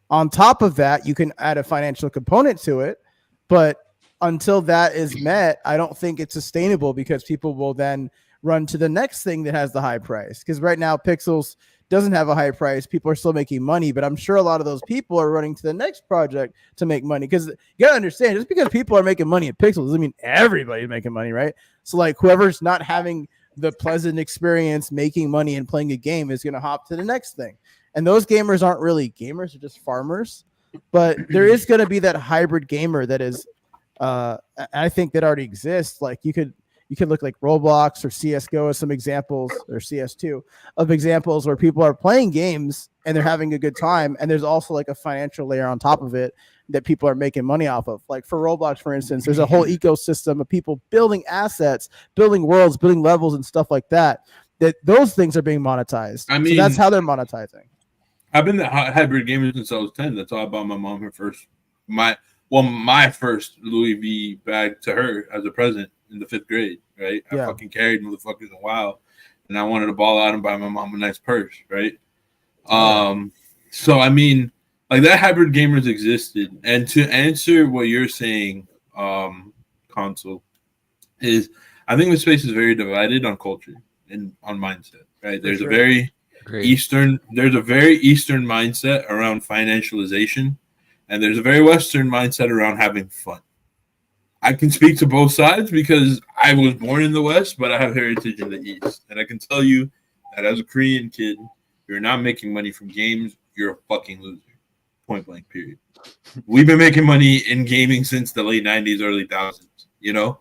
Speaker 1: On top of that, you can add a financial component to it, but until that is met, I don't think it's sustainable because people will then run to the next thing that has the high price. Because right now, Pixels doesn't have a high price. People are still making money, but I'm sure a lot of those people are running to the next project to make money. Because you gotta understand, just because people are making money at Pixels doesn't mean everybody's making money, right? So like whoever's not having the pleasant experience making money and playing a game is gonna hop to the next thing. And those gamers aren't really gamers; they're just farmers. But there is going to be that hybrid gamer that is, I think that already exists. Like you could look like Roblox or CS:GO as some examples, or CS2 of examples where people are playing games and they're having a good time, and there's also like a financial layer on top of it that people are making money off of. Like for Roblox, for instance, there's a whole ecosystem of people building assets, building worlds, building levels, and stuff like that. That those things are being monetized.
Speaker 3: I mean,
Speaker 1: so that's how they're monetizing.
Speaker 3: I've been the hybrid gamer since I was 10. That's how I bought my mom my first Louis V bag to her as a present in the 5th grade, right? Yeah. I fucking carried motherfuckers a while, and I wanted to ball out and buy my mom a nice purse, right? So I mean, like that hybrid gamers existed. And to answer what you're saying, console, is I think the space is very divided on culture and on mindset, right? There's a very Eastern mindset around financialization, and there's a very Western mindset around having fun. I can speak to both sides because I was born in the West, but I have heritage in the East. And I can tell you that as a Korean kid, you're not making money from games, you're a fucking loser. Point blank, period. We've been making money in gaming since the late 90s, early 2000s, you know?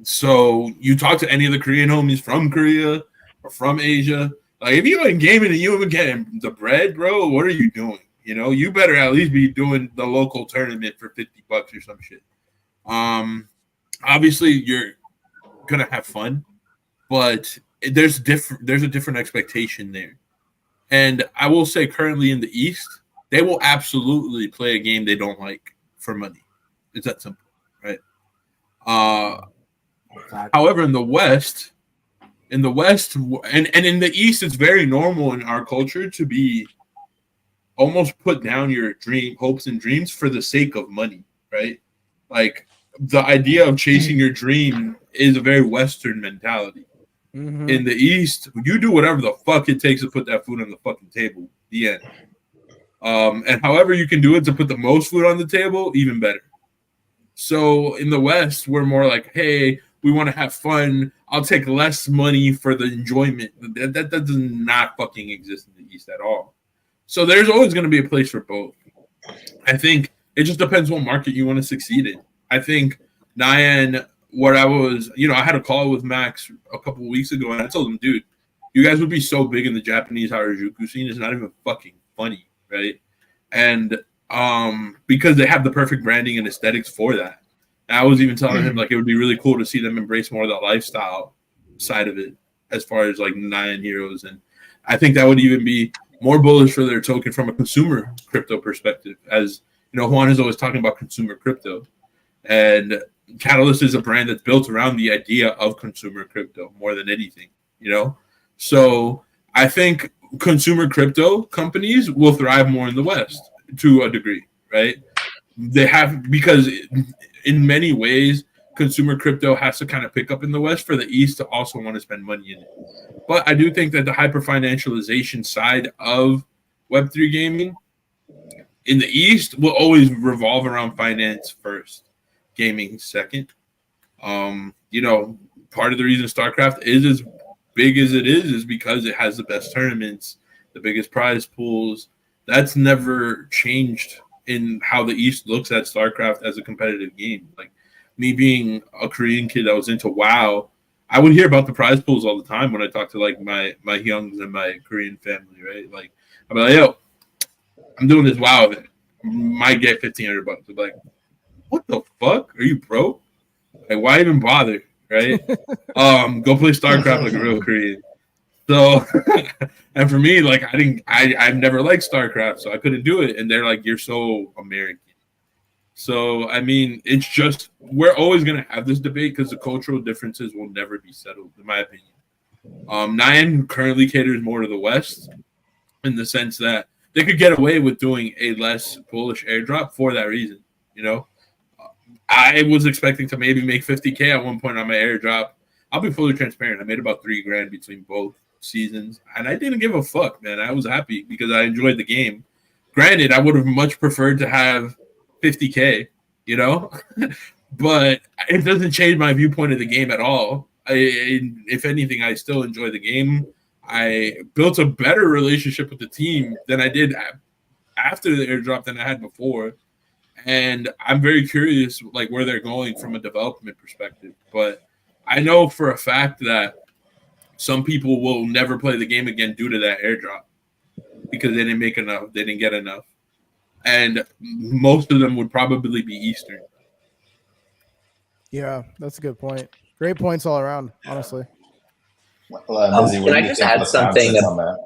Speaker 3: So you talk to any of the Korean homies from Korea or from Asia, like if you ain't gaming and you ain't getting the bread, bro, what are you doing? You know, you better at least be doing the local tournament for $50 or some shit. Obviously you're gonna have fun, but there's a different expectation there. And I will say currently in the East, they will absolutely play a game they don't like for money. It's that simple, right? However, in the West, and in the East, it's very normal in our culture to be almost put down your hopes and dreams for the sake of money, right? Like the idea of chasing your dream is a very Western mentality. Mm-hmm. In the East, you do whatever the fuck it takes to put that food on the fucking table. The end. And however you can do it to put the most food on the table, even better. So in the West, we're more like, hey, we want to have fun. I'll take less money for the enjoyment. That does not fucking exist in the East at all. So there's always going to be a place for both. I think it just depends what market you want to succeed in. I think Nyan, what I was, I had a call with Max a couple of weeks ago, and I told him, dude, you guys would be so big in the Japanese Harajuku scene. It's not even fucking funny, right? And because they have the perfect branding and aesthetics for that. And I was even telling him, like, it would be really cool to see them embrace more of the lifestyle side of it as far as, like, Nyan Heroes. And I think that would even be more bullish for their token from a consumer crypto perspective. As, Juan is always talking about consumer crypto. And Catalyst is a brand that's built around the idea of consumer crypto more than anything, So I think consumer crypto companies will thrive more in the West to a degree, right? They have, because in many ways, consumer crypto has to kind of pick up in the West for the East to also want to spend money in it. But I do think that the hyper-financialization side of Web3 gaming in the East will always revolve around finance first, gaming second. Part of the reason StarCraft is as big as it is because it has the best tournaments, the biggest prize pools. That's never changed in how the East looks at StarCraft as a competitive game. Like me being a Korean kid that was into WoW, I would hear about the prize pools all the time when I talk to like my youngs and my Korean family, right? Like I'm like, yo, I'm doing this WoW event. Might get $1,500. I'm like, what the fuck? Are you broke? Like, why even bother? Right? Go play StarCraft like a real Korean. So, and for me, like I've never liked StarCraft, so I couldn't do it. And they're like, you're so American. So, I mean, it's just we're always going to have this debate because the cultural differences will never be settled, in my opinion. Nine currently caters more to the West in the sense that they could get away with doing a less bullish airdrop for that reason. You know, I was expecting to maybe make 50K at one point on my airdrop. I'll be fully transparent. I made about $3,000 between both seasons, and I didn't give a fuck, man. I was happy because I enjoyed the game. Granted, I would have much preferred to have 50K, you know, but it doesn't change my viewpoint of the game at all. If anything, I still enjoy the game. I built a better relationship with the team than I did after the airdrop than I had before. And I'm very curious, like, where they're going from a development perspective. But I know for a fact that some people will never play the game again due to that airdrop because they didn't make enough. They didn't get enough. And most of them would probably be Eastern.
Speaker 1: Yeah, that's a good point. Great points all around, honestly.
Speaker 2: Well, Mizzy,
Speaker 5: can I just add something?
Speaker 2: On that?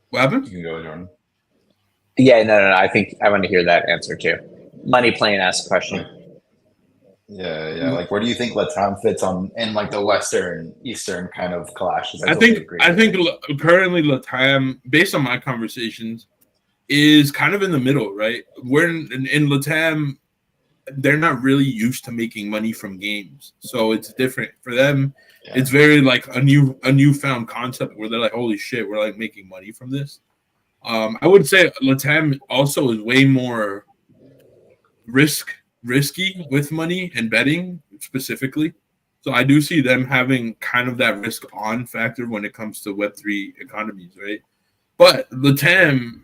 Speaker 3: What happened?
Speaker 2: You can go, Jordan.
Speaker 5: Yeah, no. I think I want to hear that answer too. Money Plane asked a question.
Speaker 2: Yeah. Like, where do you think Latam fits in like the Western Eastern kind of clash?
Speaker 3: I think currently Latam, based on my conversations, is kind of in the middle, right? We're in Latam, they're not really used to making money from games, so it's different for them. Yeah. It's very like a newfound concept where they're like, holy shit, we're like making money from this. I would say Latam also is way more risky with money and betting specifically. So I do see them having kind of that risk on factor when it comes to Web3 economies, right? But Latam,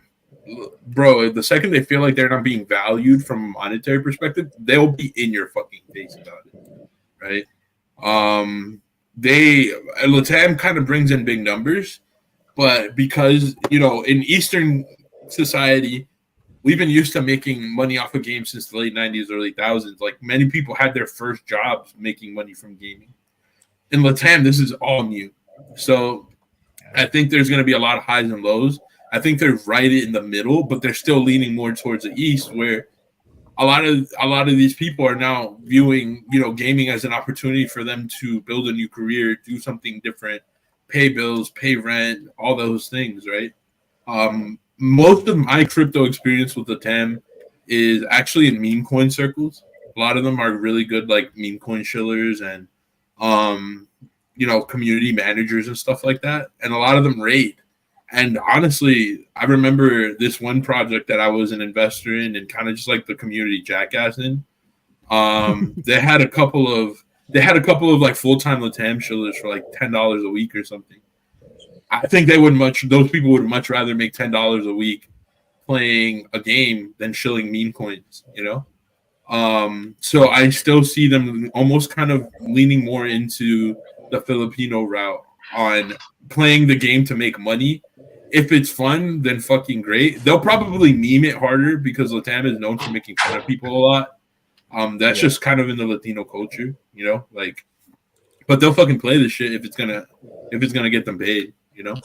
Speaker 3: bro, the second they feel like they're not being valued from a monetary perspective, they'll be in your fucking face about it, right? Latam kind of brings in big numbers, but because, you know, in Eastern society, we've been used to making money off of games since the late 90s, early 2000s. Like, many people had their first jobs making money from gaming. In Latam, this is all new. So I think there's going to be a lot of highs and lows. I think they're right in the middle, but they're still leaning more towards the East, where a lot of these people are now viewing, you know, gaming as an opportunity for them to build a new career, do something different, pay bills, pay rent, all those things, right? Most of my crypto experience with the TAM is actually in meme coin circles. A lot of them are really good, like meme coin shillers and, you know, community managers and stuff like that. And a lot of them raid. And honestly, I remember this one project that I was an investor in and kind of just like the community jackass in. They had a couple of like full-time Latam shillers for like $10 a week or something. I think those people would much rather make $10 a week playing a game than shilling meme coins, you know? So I still see them almost kind of leaning more into the Filipino route on playing the game to make money. If it's fun, then fucking great. They'll probably meme it harder because Latam is known for making fun of people a lot. That's just kind of in the Latino culture, you know, like, but they'll fucking play this shit if it's gonna get them paid, you know.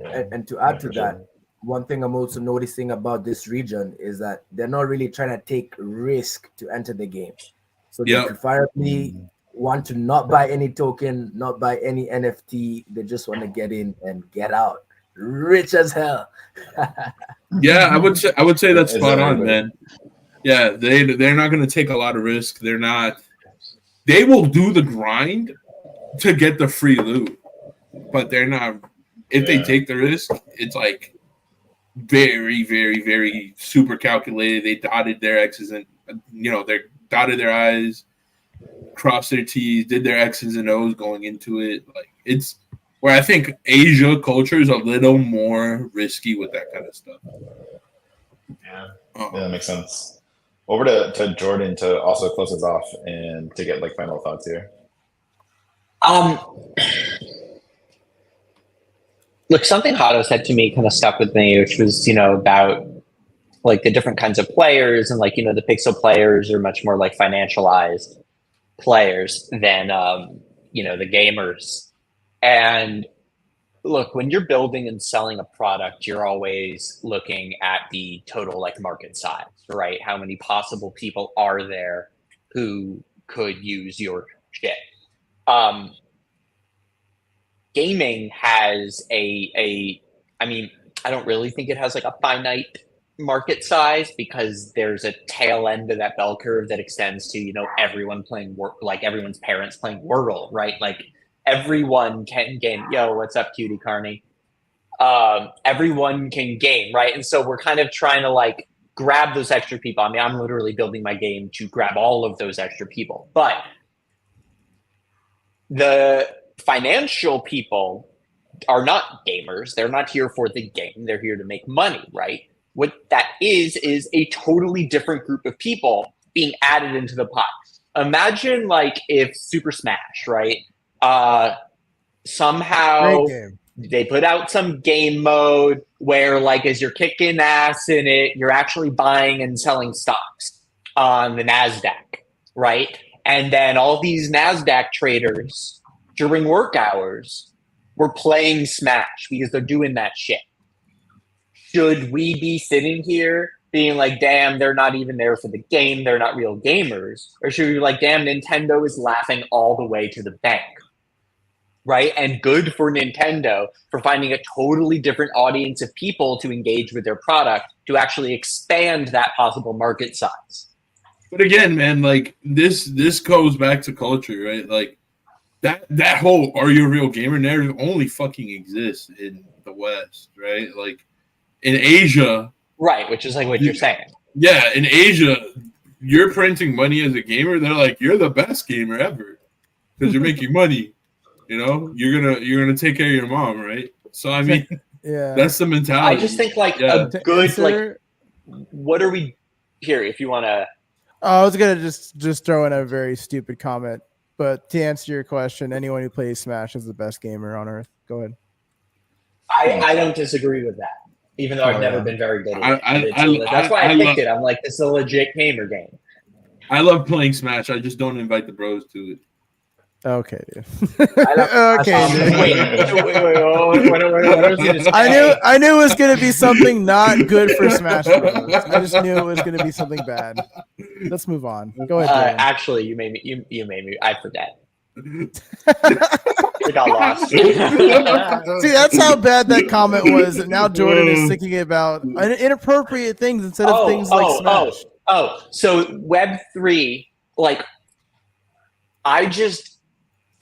Speaker 6: And to add to that, one thing I'm also noticing about this region is that they're not really trying to take risk to enter the game. So they preferably want to not buy any token, not buy any NFT. They just want to get in and get out. Rich as hell.
Speaker 3: Yeah, I would say that's spot on, man. Yeah, they're not going to take a lot of risk. They will do the grind to get the free loot, but they're not. If they take the risk, it's like very, very, very super calculated. They dotted their X's and, you know, they dotted their I's, crossed their T's, did their X's and O's going into it. Like, it's where I think Asia culture is a little more risky with that kind of stuff.
Speaker 2: Yeah, that makes sense. Over to Jordan to also close us off and to get like final thoughts here.
Speaker 5: Look, something Hato said to me kind of stuck with me, which was, you know, about like the different kinds of players, and like, you know, the pixel players are much more like financialized players than, you know, the gamers. And Look, when you're building and selling a product, you're always looking at the total like market size, right? How many possible people are there who could use your shit? Gaming has I mean, I don't really think it has like a finite market size because there's a tail end of that bell curve that extends to, you know, everyone playing like everyone's parents playing Wordle, right? Like everyone can game. Yo, what's up, cutie Carney? Everyone can game, right? And so we're kind of trying to like grab those extra people. I mean, I'm literally building my game to grab all of those extra people, but the financial people are not gamers. They're not here for the game. They're here to make money, right? What that is a totally different group of people being added into the pot. Imagine like if Super Smash, right? Somehow they put out some game mode where like as you're kicking ass in it, you're actually buying and selling stocks on the NASDAQ, right? And then all these NASDAQ traders during work hours were playing Smash because they're doing that shit. Should we be sitting here being like, damn, they're not even there for the game, they're not real gamers? Or should we be like, damn, Nintendo is laughing all the way to the bank, right? And good for Nintendo for finding a totally different audience of people to engage with their product to actually expand that possible market size.
Speaker 3: But again, man, like this goes back to culture, right? Like that whole "are you a real gamer" narrative only fucking exists in the West, right? Like in Asia,
Speaker 5: right? Which is like what you're saying.
Speaker 3: Yeah, in Asia, you're printing money as a gamer. They're like, you're the best gamer ever because you're making money. You know, you're gonna take care of your mom, right? So I mean,
Speaker 1: yeah,
Speaker 3: that's the mentality.
Speaker 5: I just think like a good like, what are we here? If you want to.
Speaker 1: I was gonna just throw in a very stupid comment, but to answer your question, anyone who plays Smash is the best gamer on earth. Go ahead.
Speaker 5: I don't disagree with that, even though I've never been very good at it. That's why I picked it. I'm like, this is a legit gamer game.
Speaker 3: I love playing Smash. I just don't invite the bros to it.
Speaker 1: Okay, dude.
Speaker 5: Okay, dude. Wait.
Speaker 1: I knew it was gonna be something not good for Smash Bros. I just knew it was gonna be something bad. Let's move on. Go ahead.
Speaker 5: Actually, you made me. I forget. I got lost.
Speaker 1: See, that's how bad that comment was. And now Jordan is thinking about inappropriate things instead of things like Smash.
Speaker 5: So Web3, like, I just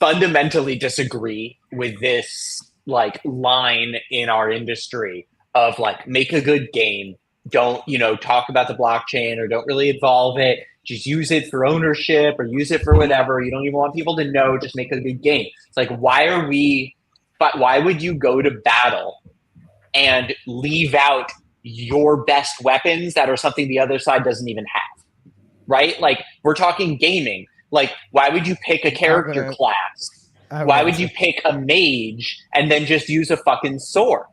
Speaker 5: fundamentally disagree with this like line in our industry of like, make a good game, don't talk about the blockchain or don't really involve it, just use it for ownership or use it for whatever, you don't even want people to know, just make a good game. It's like, why would you go to battle and leave out your best weapons that are something the other side doesn't even have, right? Like, we're talking gaming. Like, why would you pick a character class? Why would you pick a mage and then just use a fucking sword?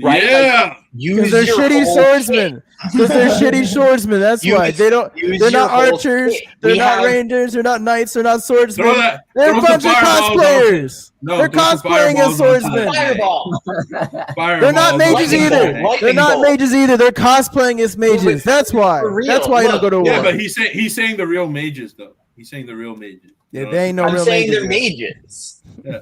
Speaker 5: Right?
Speaker 3: Yeah,
Speaker 1: because they're shitty swordsmen. Because they're shitty swordsmen. That's why they're not archers. They're not rangers. They're not knights. They're not swordsmen. They're a bunch of cosplayers. They're cosplaying as swordsmen. They're not mages either. They're not mages either. They're cosplaying as mages. That's why. That's why you don't go to war.
Speaker 3: Yeah, but he's saying the real mages though. He's saying the real mages.
Speaker 1: Yeah, they ain't no real mages.
Speaker 5: I'm saying they're mages.
Speaker 3: Yeah.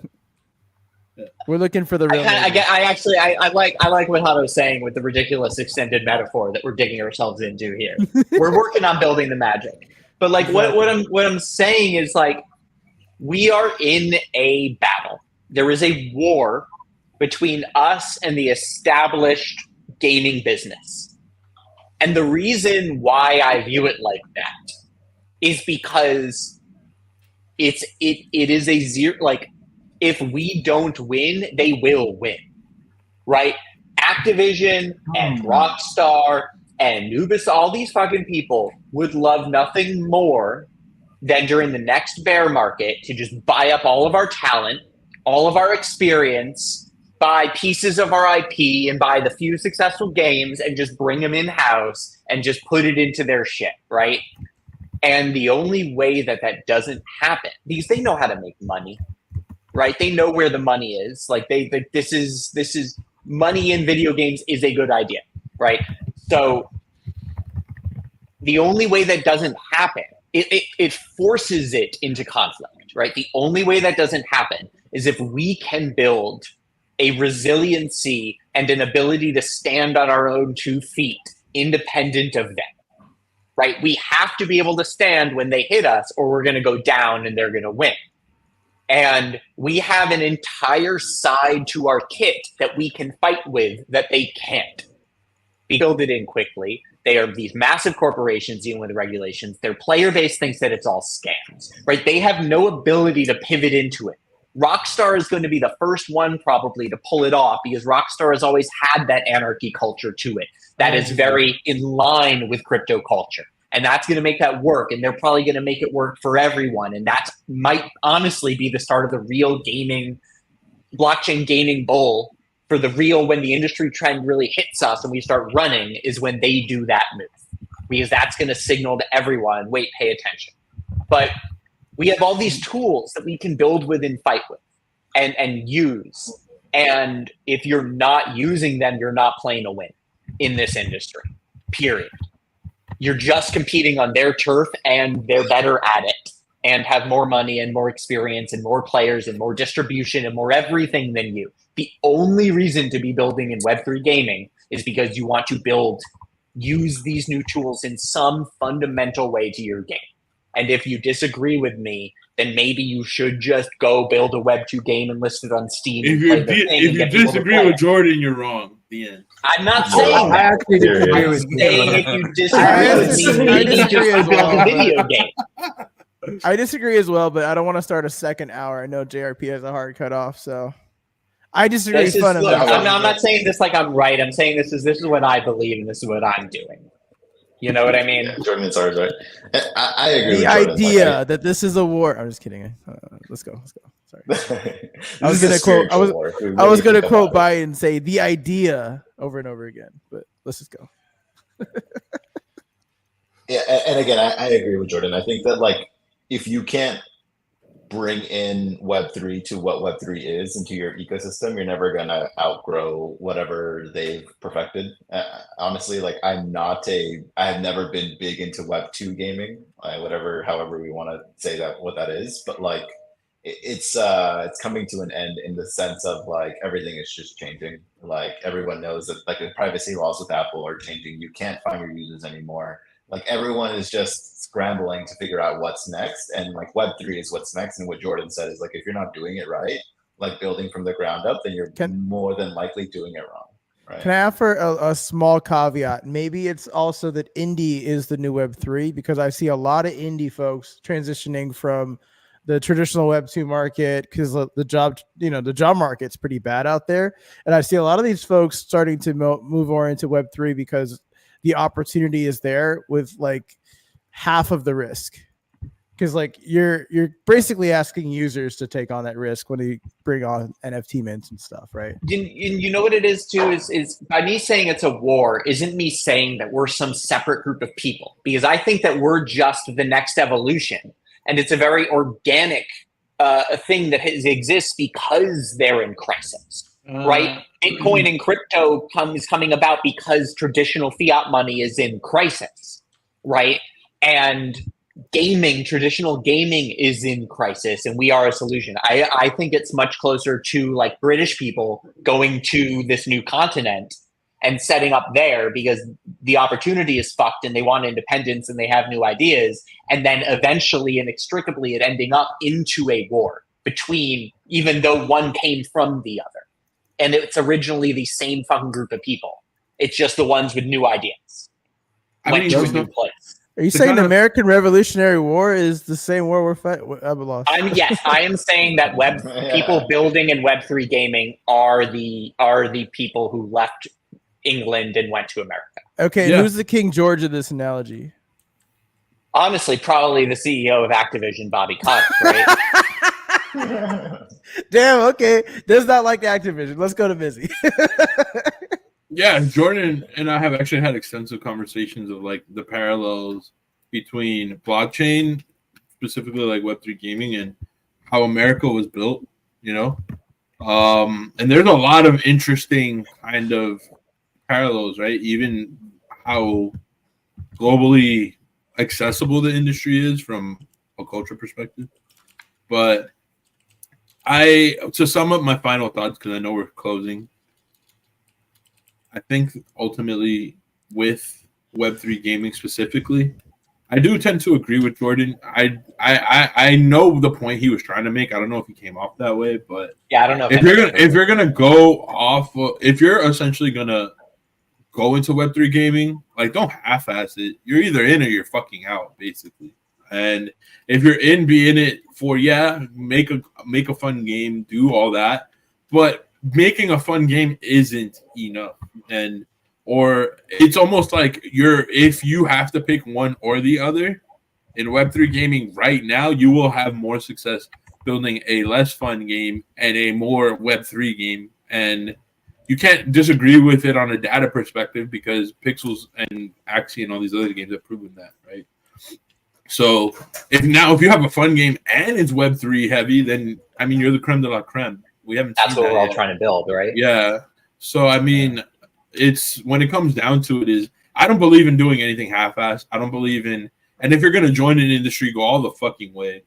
Speaker 1: Yeah. We're looking for the real.
Speaker 5: I like what Hato's saying with the ridiculous extended metaphor that we're digging ourselves into here. We're working on building the magic, but like what I'm saying is like, we are in a battle. There is a war between us and the established gaming business, and the reason why I view it like that is because it is a zero. Like, if we don't win, they will win, right? Activision and Rockstar and Ubisoft, all these fucking people would love nothing more than during the next bear market to just buy up all of our talent, all of our experience, buy pieces of our IP and buy the few successful games and just bring them in-house and just put it into their shit, right? And the only way that doesn't happen, because they know how to make money. right? They know where the money is. Like this is money in video games is a good idea, right? So the only way that doesn't happen, it forces it into conflict, right? The only way that doesn't happen is if we can build a resiliency and an ability to stand on our own 2 feet, independent of them, right? We have to be able to stand when they hit us, or we're going to go down and they're going to win. And we have an entire side to our kit that we can fight with that they can't. We build it in quickly. They are these massive corporations dealing with regulations. Their player base thinks that it's all scams, right? They have no ability to pivot into it. Rockstar is going to be the first one probably to pull it off, because Rockstar has always had that anarchy culture to it that is very in line with crypto culture. And that's going to make that work. And they're probably going to make it work for everyone. And that might honestly be the start of the real gaming, blockchain gaming bull for the real, when the industry trend really hits us and we start running, is when they do that move. Because that's going to signal to everyone, wait, pay attention. But we have all these tools that we can build with and fight with and use. And if you're not using them, you're not playing a win in this industry, period. You're just competing on their turf, and they're better at it and have more money and more experience and more players and more distribution and more everything than you. The only reason to be building in Web3 gaming is because you want to use these new tools in some fundamental way to your game. And if you disagree with me, then maybe you should just go build a Web2 game and list it on Steam.
Speaker 3: If you disagree with Jordan, you're wrong. The end.
Speaker 5: I'm not saying that.
Speaker 6: I actually disagree with you.
Speaker 5: If you disagree with me, maybe just build a video game.
Speaker 1: I disagree as well, but I don't want to start a second hour. I know JRP has a hard cutoff, so I disagree.
Speaker 5: I'm not saying this like I'm right. I'm saying this is what I believe, and this is what I'm doing. You know what I mean?
Speaker 2: Yeah, Jordan is ours, right? I agree.
Speaker 1: The
Speaker 2: with
Speaker 1: idea that this is a war. I'm just kidding. Let's go. Sorry. I was gonna quote. I was gonna quote Biden and say the idea over and over again, but let's just go.
Speaker 2: Yeah, and again, I agree with Jordan. I think that like if you can't bring in Web3 to what Web3 is into your ecosystem, you're never gonna outgrow whatever they've perfected. Honestly, like I have never been big into Web2 gaming, however we want to say that what that is, but like it's coming to an end in the sense of like everything is just changing. Like everyone knows that like the privacy laws with Apple are changing. You can't find your users anymore. Like everyone is just scrambling to figure out what's next, and like Web3 is what's next. And what Jordan said is like if you're not doing it right, like building from the ground up, then you're more than likely doing it wrong. Right?
Speaker 1: Can I offer a small caveat? Maybe it's also that indie is the new Web3, because I see a lot of indie folks transitioning from the traditional Web2 market, because the job market's pretty bad out there, and I see a lot of these folks starting to move more into Web3 because the opportunity is there with like half of the risk, because like you're basically asking users to take on that risk when they bring on NFT mints and stuff, right?
Speaker 5: You know what it is too is by me saying it's a war isn't me saying that we're some separate group of people, because I think that we're just the next evolution, and it's a very organic thing that exists because they're in crisis. Right? Bitcoin and crypto coming about because traditional fiat money is in crisis, right? And traditional gaming is in crisis, and we are a solution. I think it's much closer to like British people going to this new continent and setting up there because the opportunity is fucked and they want independence and they have new ideas, and then eventually inextricably it ending up into a war between, even though one came from the other. And it's originally the same fucking group of people. It's just the ones with new ideas. Went to a new place.
Speaker 1: Are you saying the American Revolutionary War is the same war we're fighting? I'm lost.
Speaker 5: Yes, I am saying that people building in Web3 gaming are the people who left England and went to America.
Speaker 1: Okay, yeah. Who's the King George of this analogy?
Speaker 5: Honestly, probably the CEO of Activision, Bobby Kotick, right?
Speaker 1: Damn, okay. Does not like Activision. Let's go to Busy.
Speaker 3: Yeah, Jordan and I have actually had extensive conversations of like the parallels between blockchain, specifically like Web3 gaming, and how America was built you know. And there's a lot of interesting kind of parallels, right? Even how globally accessible the industry is from a culture perspective. But to sum up my final thoughts, because I know we're closing, I think ultimately with Web3 gaming specifically, I do tend to agree with Jordan. I know the point he was trying to make. I don't know if he came off that way, but
Speaker 5: yeah, I don't know
Speaker 3: if you're gonna go off, if you're essentially gonna go into Web3 gaming, like don't half-ass it. You're either in or you're fucking out, basically. And if you're in, be in it for make a fun game, do all that. But making a fun game isn't enough, or it's almost like if you have to pick one or the other in Web3 gaming right now, you will have more success building a less fun game and a more Web3 game. And you can't disagree with it on a data perspective because Pixels and Axie and all these other games have proven that, right? So if you have a fun game and it's Web3 heavy, then I mean you're the creme de la creme. We haven't.
Speaker 5: That's
Speaker 3: seen
Speaker 5: what
Speaker 3: that
Speaker 5: we're all
Speaker 3: yet.
Speaker 5: trying to build, right?
Speaker 3: Yeah. So I mean, it's when it comes down to it, is I don't believe in doing anything half-assed. I don't believe in, and if you're gonna join an industry, go all the fucking way.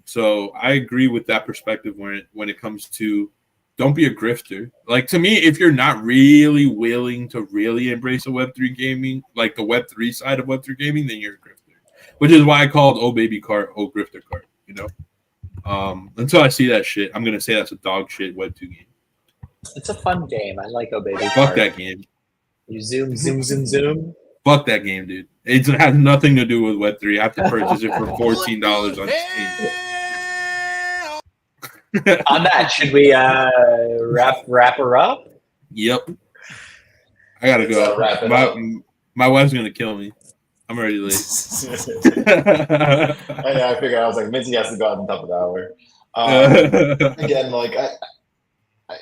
Speaker 3: So I agree with that perspective when it comes to don't be a grifter. Like to me, if you're not really willing to really embrace a Web3 gaming, like the Web3 side of Web3 gaming, then you're a grifter. Which is why I called Oh Baby Cart, Oh Grifter Cart, you know? Until I see that shit, I'm going to say that's a dog shit Web2 game.
Speaker 5: It's a fun game. I like Oh Baby
Speaker 3: Fuck
Speaker 5: Cart.
Speaker 3: that game.
Speaker 5: You zoom.
Speaker 3: Fuck that game, dude. It has nothing to do with Web3. I have to purchase it for $14 on Steam.
Speaker 5: On that, should we wrap her up?
Speaker 3: Yep. I gotta go.
Speaker 2: Wrap it up.
Speaker 3: My wife's gonna kill me. I'm already late.
Speaker 2: I figured I was like, Mitzi has to go out on top of the hour. Again, like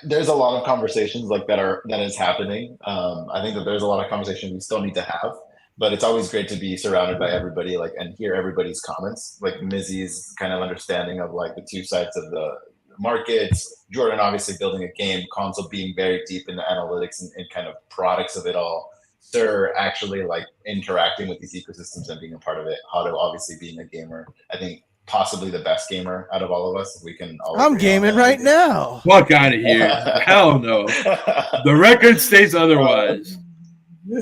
Speaker 2: there's a lot of conversations like that is happening. I think that there's a lot of conversations we still need to have, but it's always great to be surrounded by everybody, like, and hear everybody's comments. Like Mizzy's kind of understanding of like the two sides of the markets. Jordan obviously building a game, Console being very deep in the analytics and kind of products of it all. Sir actually like interacting with these ecosystems and being a part of it. Hato obviously being a gamer. I think possibly the best gamer out of all of us. We can all
Speaker 1: I'm gaming right now.
Speaker 3: Fuck out of here. Hell no. The record states otherwise.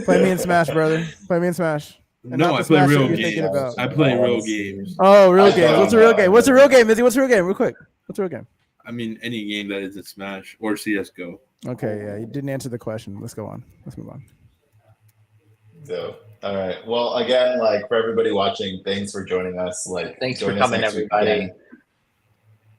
Speaker 1: Play me in Smash, brother. Play me in Smash. And
Speaker 3: No,
Speaker 1: not
Speaker 3: I
Speaker 1: the
Speaker 3: play
Speaker 1: Smash that
Speaker 3: real
Speaker 1: you're thinking
Speaker 3: games.
Speaker 1: about.
Speaker 3: I play real games.
Speaker 1: Oh, real
Speaker 2: I
Speaker 1: games.
Speaker 2: don't
Speaker 1: What's a real
Speaker 2: know.
Speaker 1: game? What's a real game, Izzy? What's a real game? Real quick. What's a real game?
Speaker 3: I mean, any game that isn't Smash or CSGO.
Speaker 1: Okay, yeah, you didn't answer the question. Let's go on. Let's move on.
Speaker 2: So, all right. Well, again, like for everybody watching, thanks for joining us. Like,
Speaker 5: Thanks for
Speaker 2: join us
Speaker 5: coming,
Speaker 2: next week.
Speaker 5: everybody.
Speaker 2: Again,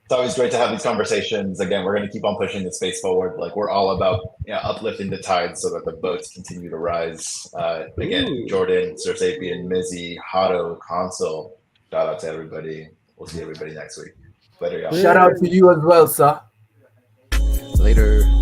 Speaker 2: it's always great to have these conversations. Again, we're going to keep on pushing the space forward. Like we're all about uplifting the tide so that the boats continue to rise. Again, Jordan, Sir Sapien, Mizzy, Hato, Console. Shout out to everybody. We'll see everybody next week. Later, y'all.
Speaker 6: Shout out to you as well, sir.
Speaker 4: Later.